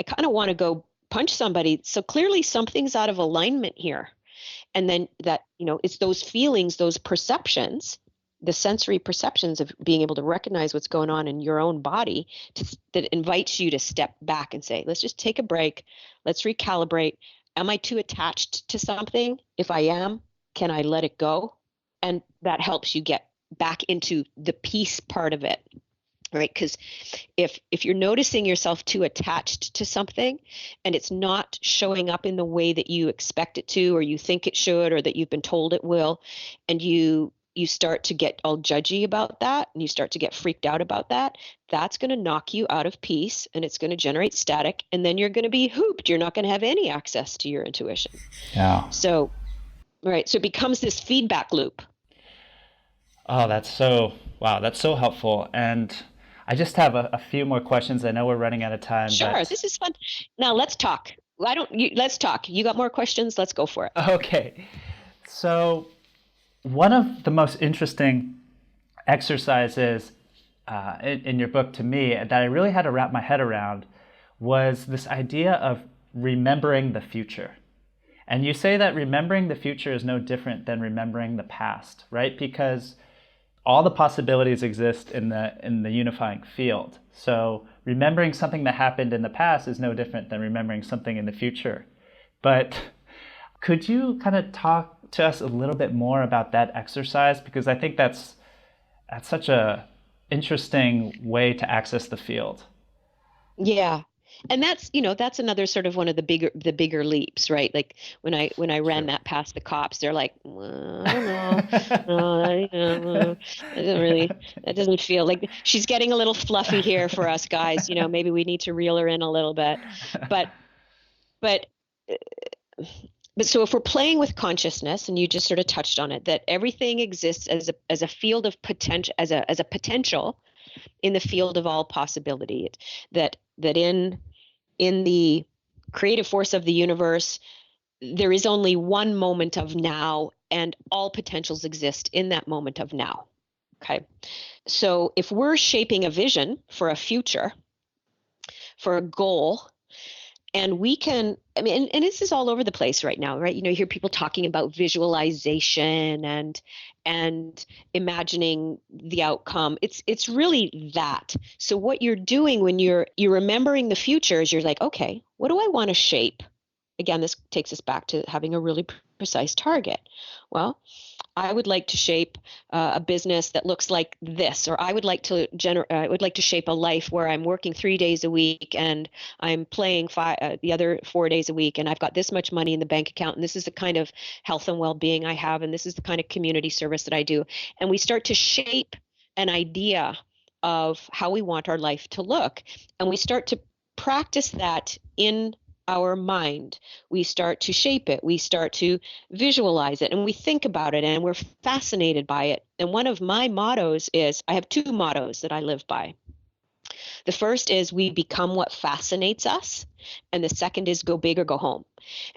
kind of want to go punch somebody. So clearly something's out of alignment here. And then that, it's those feelings, those perceptions, the sensory perceptions of being able to recognize what's going on in your own body that invites you to step back and say, let's just take a break. Let's recalibrate. Am I too attached to something? If I am, can I let it go? And that helps you get back into the peace part of it, right? Because if you're noticing yourself too attached to something and it's not showing up in the way that you expect it to, or you think it should, or that you've been told it will, and you you start to get all judgy about that and you start to get freaked out about that, that's going to knock you out of peace and it's going to generate static. And then you're going to be hooped. You're not going to have any access to your intuition. Yeah. So, right. So it becomes this feedback loop. Oh, that's so helpful. And I just have a few more questions. I know we're running out of time. Sure, this is fun. Now let's talk. Let's talk. You got more questions? Let's go for it. Okay. So one of the most interesting exercises in your book to me that I really had to wrap my head around was this idea of remembering the future. And you say that remembering the future is no different than remembering the past, right? Because all the possibilities exist in the unifying field. So remembering something that happened in the past is no different than remembering something in the future. But could you kind of talk to us a little bit more about that exercise? Because I think that's such a interesting way to access the field. Yeah. And that's another sort of one of the bigger leaps, right? Like when I ran that past the cops, they're like, well, I don't know, that doesn't feel like she's getting a little fluffy here for us guys. Maybe we need to reel her in a little bit, but so if we're playing with consciousness, and you just sort of touched on it, that everything exists as a field of potential, as a potential in the field of all possibility, that in the creative force of the universe, there is only one moment of now, and all potentials exist in that moment of now. Okay. So if we're shaping a vision for a future, for a goal, and we can, I mean, and this is all over the place right now, right? You hear people talking about visualization and imagining the outcome. It's really that. So what you're doing when you're remembering the future is you're like, okay, what do I want to shape? Again, this takes us back to having a really precise target. Well, I would like to shape a business that looks like this, or I would like to shape a life where I'm working 3 days a week and I'm playing the other 4 days a week, and I've got this much money in the bank account, and this is the kind of health and well-being I have, and this is the kind of community service that I do. And we start to shape an idea of how we want our life to look, and we start to practice that in our mind. We start to shape it. We start to visualize it, and we think about it, and we're fascinated by it. And one of my mottos is, I have 2 mottos that I live by. The first is, we become what fascinates us. And the second is, go big or go home.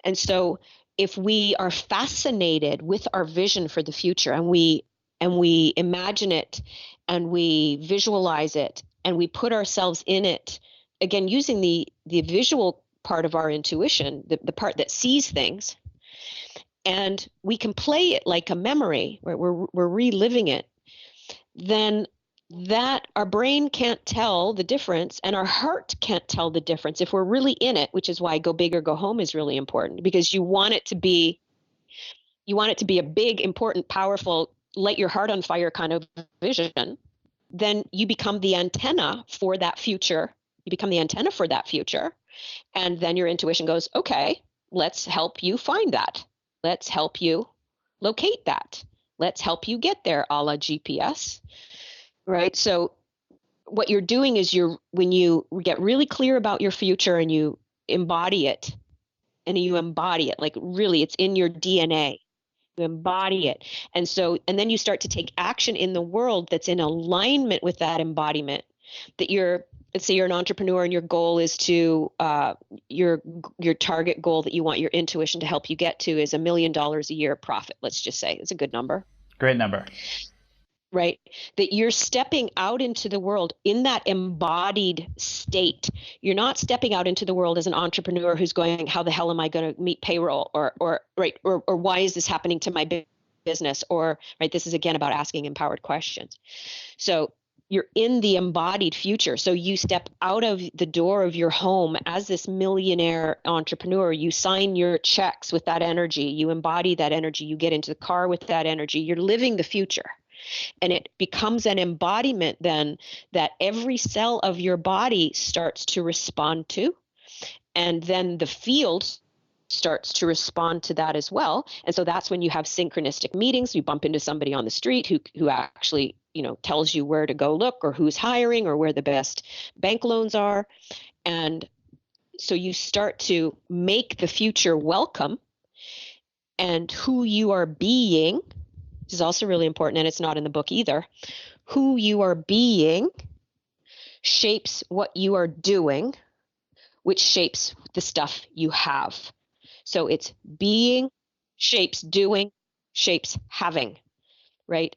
And so if we are fascinated with our vision for the future, and we imagine it, and we visualize it, and we put ourselves in it, again, using the visual part of our intuition, the part that sees things, and we can play it like a memory, where we're reliving it, then that our brain can't tell the difference, and our heart can't tell the difference if we're really in it, which is why go big or go home is really important, because you want it to be a big, important, powerful, light your heart on fire kind of vision. Then you become the antenna for that future. And then your intuition goes, okay, let's help you find that. Let's help you locate that. Let's help you get there, a la GPS, right? So what you're doing is when you get really clear about your future and you embody it, like really it's in your DNA. You embody it. And then you start to take action in the world that's in alignment with that embodiment. Let's say you're an entrepreneur and your goal is to, your target goal that you want your intuition to help you get to is $1 million a year profit. Let's just say it's a good number. Great number. Right? That you're stepping out into the world in that embodied state. You're not stepping out into the world as an entrepreneur who's going, how the hell am I going to meet payroll, or why is this happening to my business? Or, right, this is again about asking empowered questions. So you're in the embodied future. So you step out of the door of your home as this millionaire entrepreneur. You sign your checks with that energy. You embody that energy. You get into the car with that energy. You're living the future. And it becomes an embodiment then that every cell of your body starts to respond to. And then the field starts to respond to that as well. And so that's when you have synchronistic meetings. You bump into somebody on the street who actually, tells you where to go look, or who's hiring, or where the best bank loans are. And so you start to make the future welcome, and who you are being, which is also really important, and it's not in the book either. Who you are being shapes what you are doing, which shapes the stuff you have. So it's being shapes doing, shapes having, right?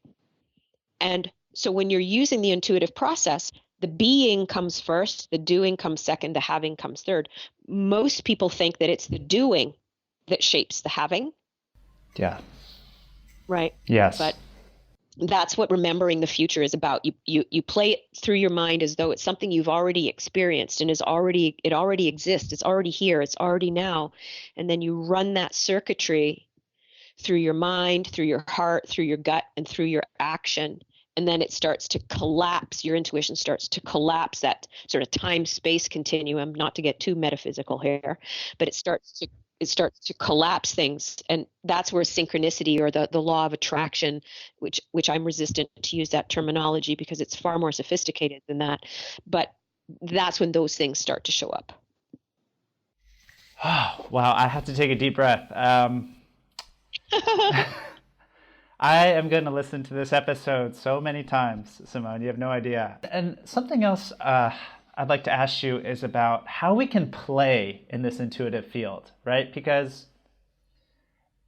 And so when you're using the intuitive process, the being comes first, the doing comes second, the having comes third. Most people think that it's the doing that shapes the having. Yeah. Right. Yes. But that's what remembering the future is about. You play it through your mind as though it's something you've already experienced and it already exists. It's already here. It's already now. And then you run that circuitry through your mind, through your heart, through your gut, and through your action. And then it starts to collapse. Your intuition starts to collapse that sort of time-space continuum, not to get too metaphysical here, but it starts to collapse things. And that's where synchronicity, or the law of attraction, which I'm resistant to use that terminology because it's far more sophisticated than that. But that's when those things start to show up. Oh, wow. I have to take a deep breath. I am going to listen to this episode so many times, Simone. You have no idea. And something else I'd like to ask you is about how we can play in this intuitive field, right? Because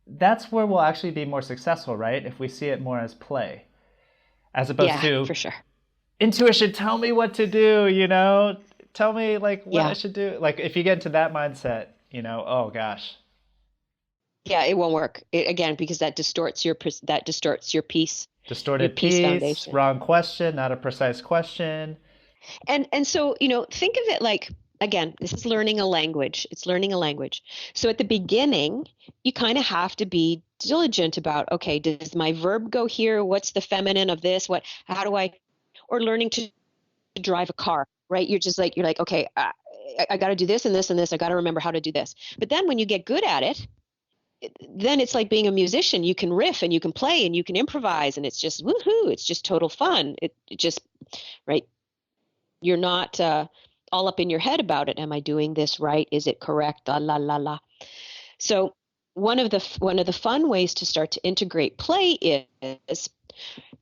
that's where we'll actually be more successful, right? If we see it more as play, as opposed to for sure. Intuition, tell me what to do, tell me what I should do. Like if you get into that mindset, oh gosh. Yeah, it won't work. Again, because that distorts your piece. Distorted piece, foundation. Wrong question, not a precise question. And so, think of it like, again, this is learning a language. It's learning a language. So at the beginning, you kind of have to be diligent about, okay, does my verb go here? What's the feminine of this? Or learning to drive a car, right? You're like, okay, I got to do this and this and this. I got to remember how to do this. But then when you get good at it, then it's like being a musician. You can riff and you can play and you can improvise, and it's just woohoo. It's just total fun. It just, right. You're not all up in your head about it. Am I doing this right? Is it correct? La la la la. So one of the fun ways to start to integrate play is,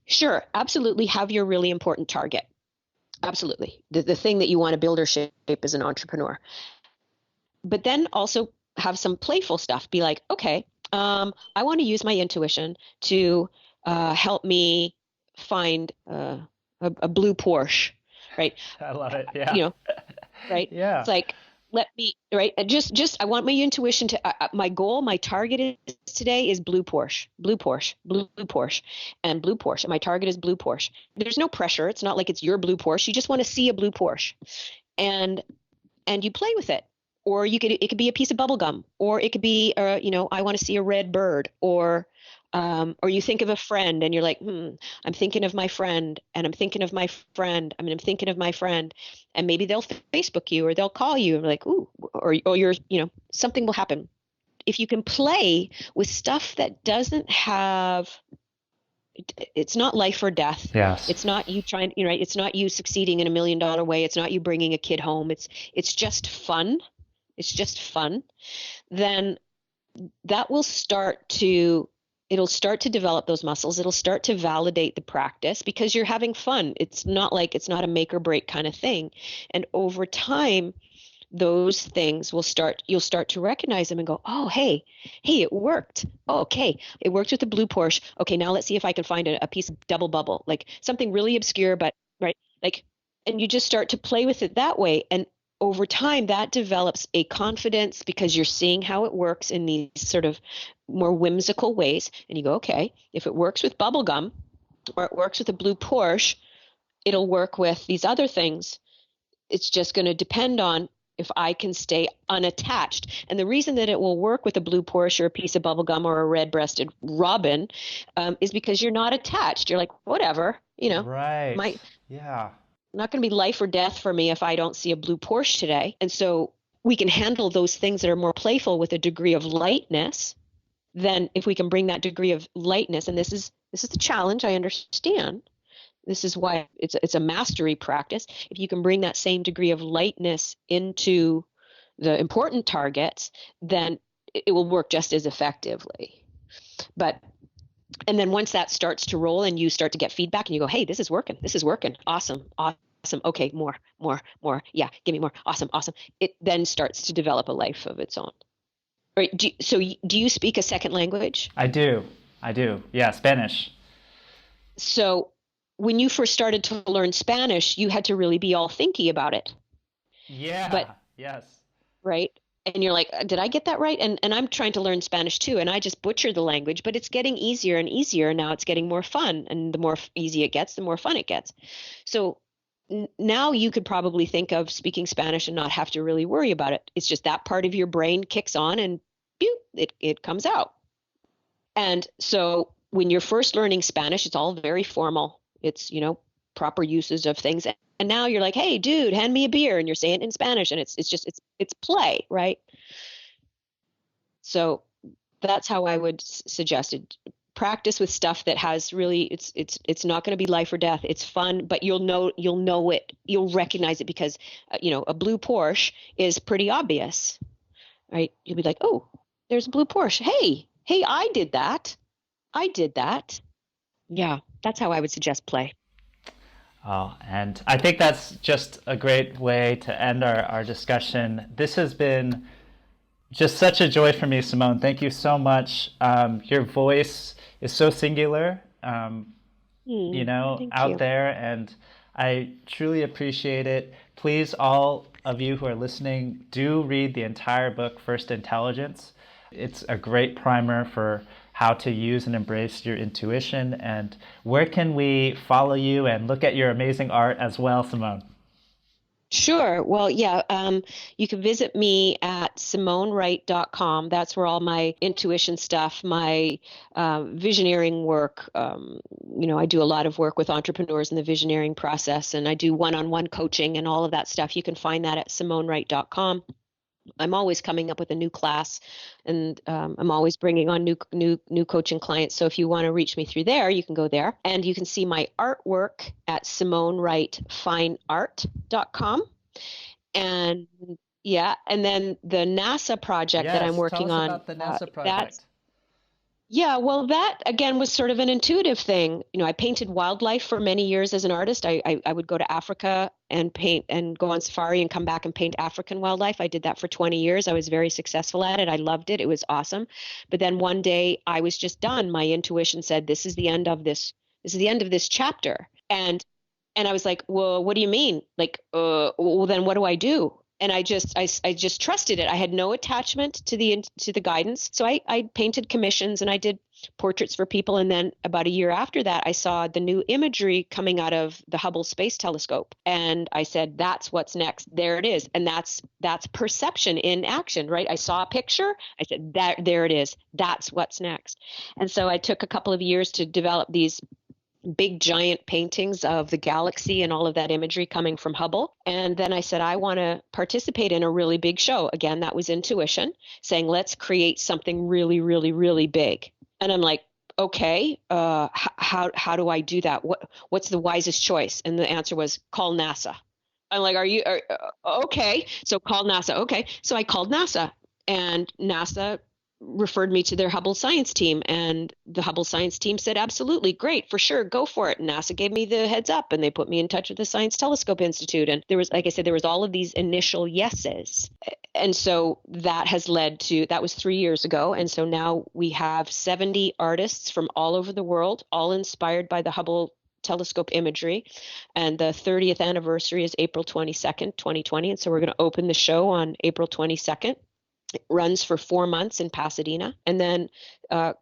sure, absolutely have your really important target. Absolutely. The thing that you want to build or shape as an entrepreneur. But then also have some playful stuff. Be like, okay, I want to use my intuition to help me find a blue Porsche, right? I love it. Yeah. Right? Yeah. It's like, let me, right? I want my intuition to, my goal, my target is today is blue Porsche, and blue Porsche. And my target is blue Porsche. There's no pressure. It's not like it's your blue Porsche. You just want to see a blue Porsche, and you play with it. Or it could be a piece of bubble gum, or it could be, I want to see a red bird, or you think of a friend and you're like, I'm thinking of my friend, and I'm thinking of my friend. I'm thinking of my friend, and maybe they'll Facebook you or they'll call you and like, ooh, or you're, something will happen. If you can play with stuff that doesn't have, it's not life or death. Yes. It's not you trying, right? It's not you succeeding in $1 million way. It's not you bringing a kid home. It's just fun. It's just fun. Then that will start to develop those muscles. It'll start to validate the practice because you're having fun. It's not a make or break kind of thing. And over time, those things you'll start to recognize them and go, oh, hey, it worked. Oh, okay. It worked with the blue Porsche. Okay. Now let's see if I can find a piece of double bubble, like something really obscure, but right. And you just start to play with it that way. And over time, that develops a confidence because you're seeing how it works in these sort of more whimsical ways. And you go, okay, if it works with bubblegum or it works with a blue Porsche, it'll work with these other things. It's just going to depend on if I can stay unattached. And the reason that it will work with a blue Porsche or a piece of bubblegum or a red-breasted robin is because you're not attached. You're like, whatever, Right. Yeah. Not going to be life or death for me if I don't see a blue Porsche today. And so we can handle those things that are more playful with a degree of lightness, then if we can bring that degree of lightness, and this is the challenge, I understand. This is why it's a mastery practice. If you can bring that same degree of lightness into the important targets, then it will work just as effectively. But and then once that starts to roll and you start to get feedback and you go, hey, this is working, awesome, okay, more, yeah, give me more, awesome. It then starts to develop a life of its own. Right? Do you speak a second language? I do. Yeah, Spanish. So when you first started to learn Spanish, you had to really be all thinky about it. Yeah. But Yes. right. And you're like, did I get that right? And I'm trying to learn Spanish too. And I just butcher the language, but it's getting easier and easier. Now it's getting more fun. And the more easy it gets, the more fun it gets. So now you could probably think of speaking Spanish and not have to really worry about it. It's just that part of your brain kicks on and pew, it comes out. And so when you're first learning Spanish, it's all very formal. It's, proper uses of things. And now you're like, hey, dude, hand me a beer. And you're saying it in Spanish. And it's play, right? So that's how I would suggest it. Practice with stuff that has really, it's not going to be life or death. It's fun, but you'll know it. You'll recognize it because, a blue Porsche is pretty obvious, right? You'll be like, oh, there's a blue Porsche. Hey, I did that. Yeah, that's how I would suggest play. Oh, and I think that's just a great way to end our discussion. This has been just such a joy for me, Simone. Thank you so much. Your voice is so singular, out there, and I truly appreciate it. Please, all of you who are listening, do read the entire book, First Intelligence. It's a great primer for how to use and embrace your intuition. And where can we follow you and look at your amazing art as well, Simone? Sure. Well, yeah, you can visit me at SimoneWright.com. That's where all my intuition stuff, my visioneering work, I do a lot of work with entrepreneurs in the visioneering process, and I do one-on-one coaching and all of that stuff. You can find that at SimoneWright.com. I'm always coming up with a new class, and I'm always bringing on new coaching clients. So if you want to reach me through there, you can go there, and you can see my artwork at SimoneWrightFineArt.com. And yeah, and then the NASA project that I'm working on. Yes, tell us about the NASA project. Yeah, well, that again was sort of an intuitive thing. I painted wildlife for many years as an artist. I would go to Africa and paint and go on safari and come back and paint African wildlife. I did that for 20 years. I was very successful at it. I loved it. It was awesome. But then one day I was just done. My intuition said, this is the end of this. This is the end of this chapter. And I was like, well, what do you mean? Like, well, then what do I do? And I just trusted it. I had no attachment to the guidance. So I painted commissions and I did portraits for people. And then about a year after that, I saw the new imagery coming out of the Hubble Space Telescope. And I said, that's what's next. There it is. And that's perception in action, right? I saw a picture. I said, there it is. That's what's next. And so I took a couple of years to develop these big giant paintings of the galaxy and all of that imagery coming from Hubble. And then I said, I want to participate in a really big show. Again, that was intuition saying, let's create something really, really, really big. And I'm like, okay, how do I do that? What's the wisest choice? And the answer was call NASA. I'm like, okay. So call NASA. Okay. So I called NASA, and NASA referred me to their Hubble science team, and the Hubble science team said, absolutely, great, for sure, go for it. And NASA gave me the heads up, and they put me in touch with the Science Telescope Institute. And there was, like I said, there was all of these initial yeses. And so that has led to, that was 3 years ago. And so now we have 70 artists from all over the world, all inspired by the Hubble telescope imagery. And the 30th anniversary is April 22nd, 2020. And so we're going to open the show on April 22nd. It runs for 4 months in Pasadena. And then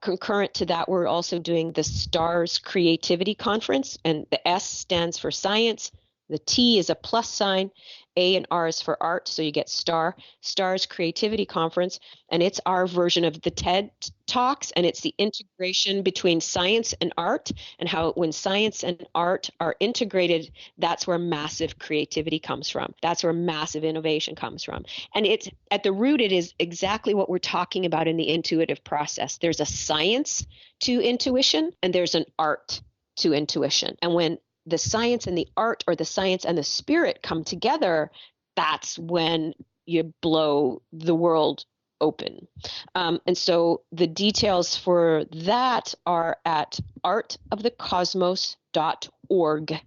concurrent to that, we're also doing the STARS Creativity Conference. And the S stands for science, The T is a plus sign. A and R is for art, so you get STAR. STAR's Creativity Conference, and it's our version of the TED Talks, and it's the integration between science and art, and how when science and art are integrated, that's where massive creativity comes from. That's where massive innovation comes from. And it's at the root, it is exactly what we're talking about in the intuitive process. There's a science to intuition, and there's an art to intuition. And when the science and the art, or the science and the spirit, come together, that's when you blow the world open. And so the details for that are at artofthecosmos.org.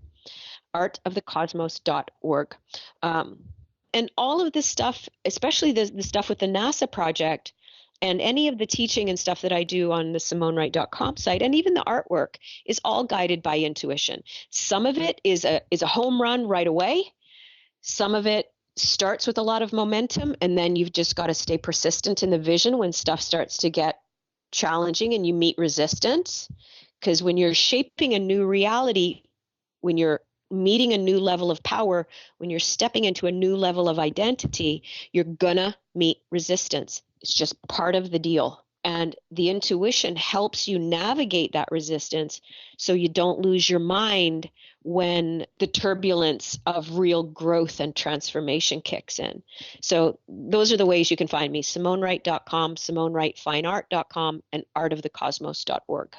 Artofthecosmos.org. And all of this stuff, especially the stuff with the NASA project, and any of the teaching and stuff that I do on the SimoneWright.com site, and even the artwork, is all guided by intuition. Some of it is a home run right away. Some of it starts with a lot of momentum, and then you've just got to stay persistent in the vision when stuff starts to get challenging and you meet resistance. Because when you're shaping a new reality, when you're meeting a new level of power, when you're stepping into a new level of identity, you're gonna meet resistance. It's just part of the deal. And the intuition helps you navigate that resistance so you don't lose your mind when the turbulence of real growth and transformation kicks in. So those are the ways you can find me: SimoneWright.com, SimoneWrightFineArt.com, and artofthecosmos.org.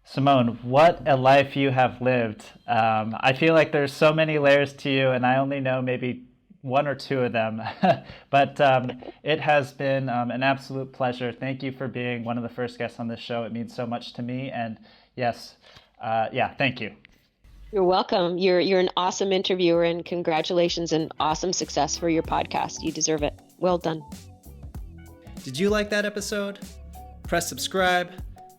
Simone, what a life you have lived. I feel like there's so many layers to you, and I only know maybe one or two of them. But it has been an absolute pleasure. Thank you for being one of the first guests on this show. It means so much to me. And yes, thank you. You're welcome. You're an awesome interviewer, and congratulations and awesome success for your podcast. You deserve it. Well done. Did you like that episode? Press subscribe,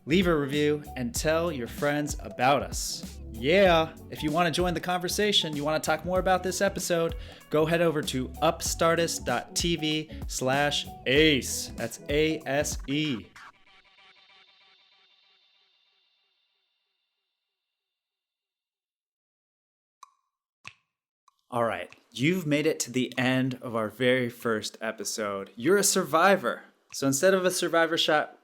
leave a review, and tell your friends about us. Yeah, if you want to join the conversation, you want to talk more about this episode, go head over to upstartist.tv/ASE. That's ASE. All right, you've made it to the end of our very first episode. You're a survivor. So instead of a survivor shot,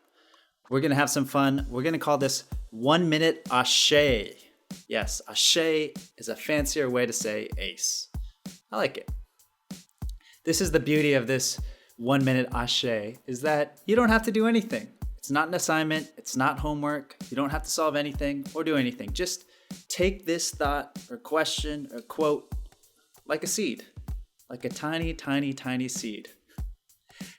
we're going to have some fun. We're going to call this 1 minute ASE. Yes, ASE is a fancier way to say ACE. I like it. This is the beauty of this 1 minute ASE, is that you don't have to do anything. It's not an assignment. It's not homework. You don't have to solve anything or do anything. Just take this thought or question or quote like a seed, like a tiny, tiny, tiny seed.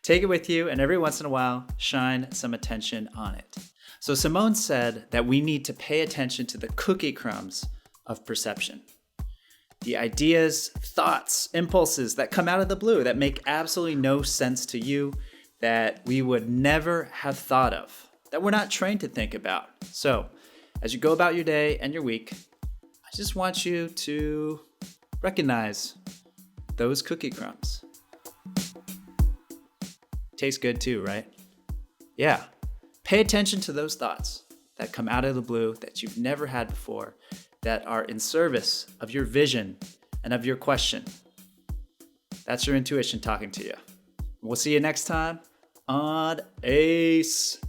Take it with you, and every once in a while, shine some attention on it. So Simone said that we need to pay attention to the cookie crumbs of perception. The ideas, thoughts, impulses that come out of the blue that make absolutely no sense to you, that we would never have thought of, that we're not trained to think about. So as you go about your day and your week, I just want you to recognize those cookie crumbs. Tastes good too, right? Yeah. Pay attention to those thoughts that come out of the blue that you've never had before, that are in service of your vision and of your question. That's your intuition talking to you. We'll see you next time on ACE.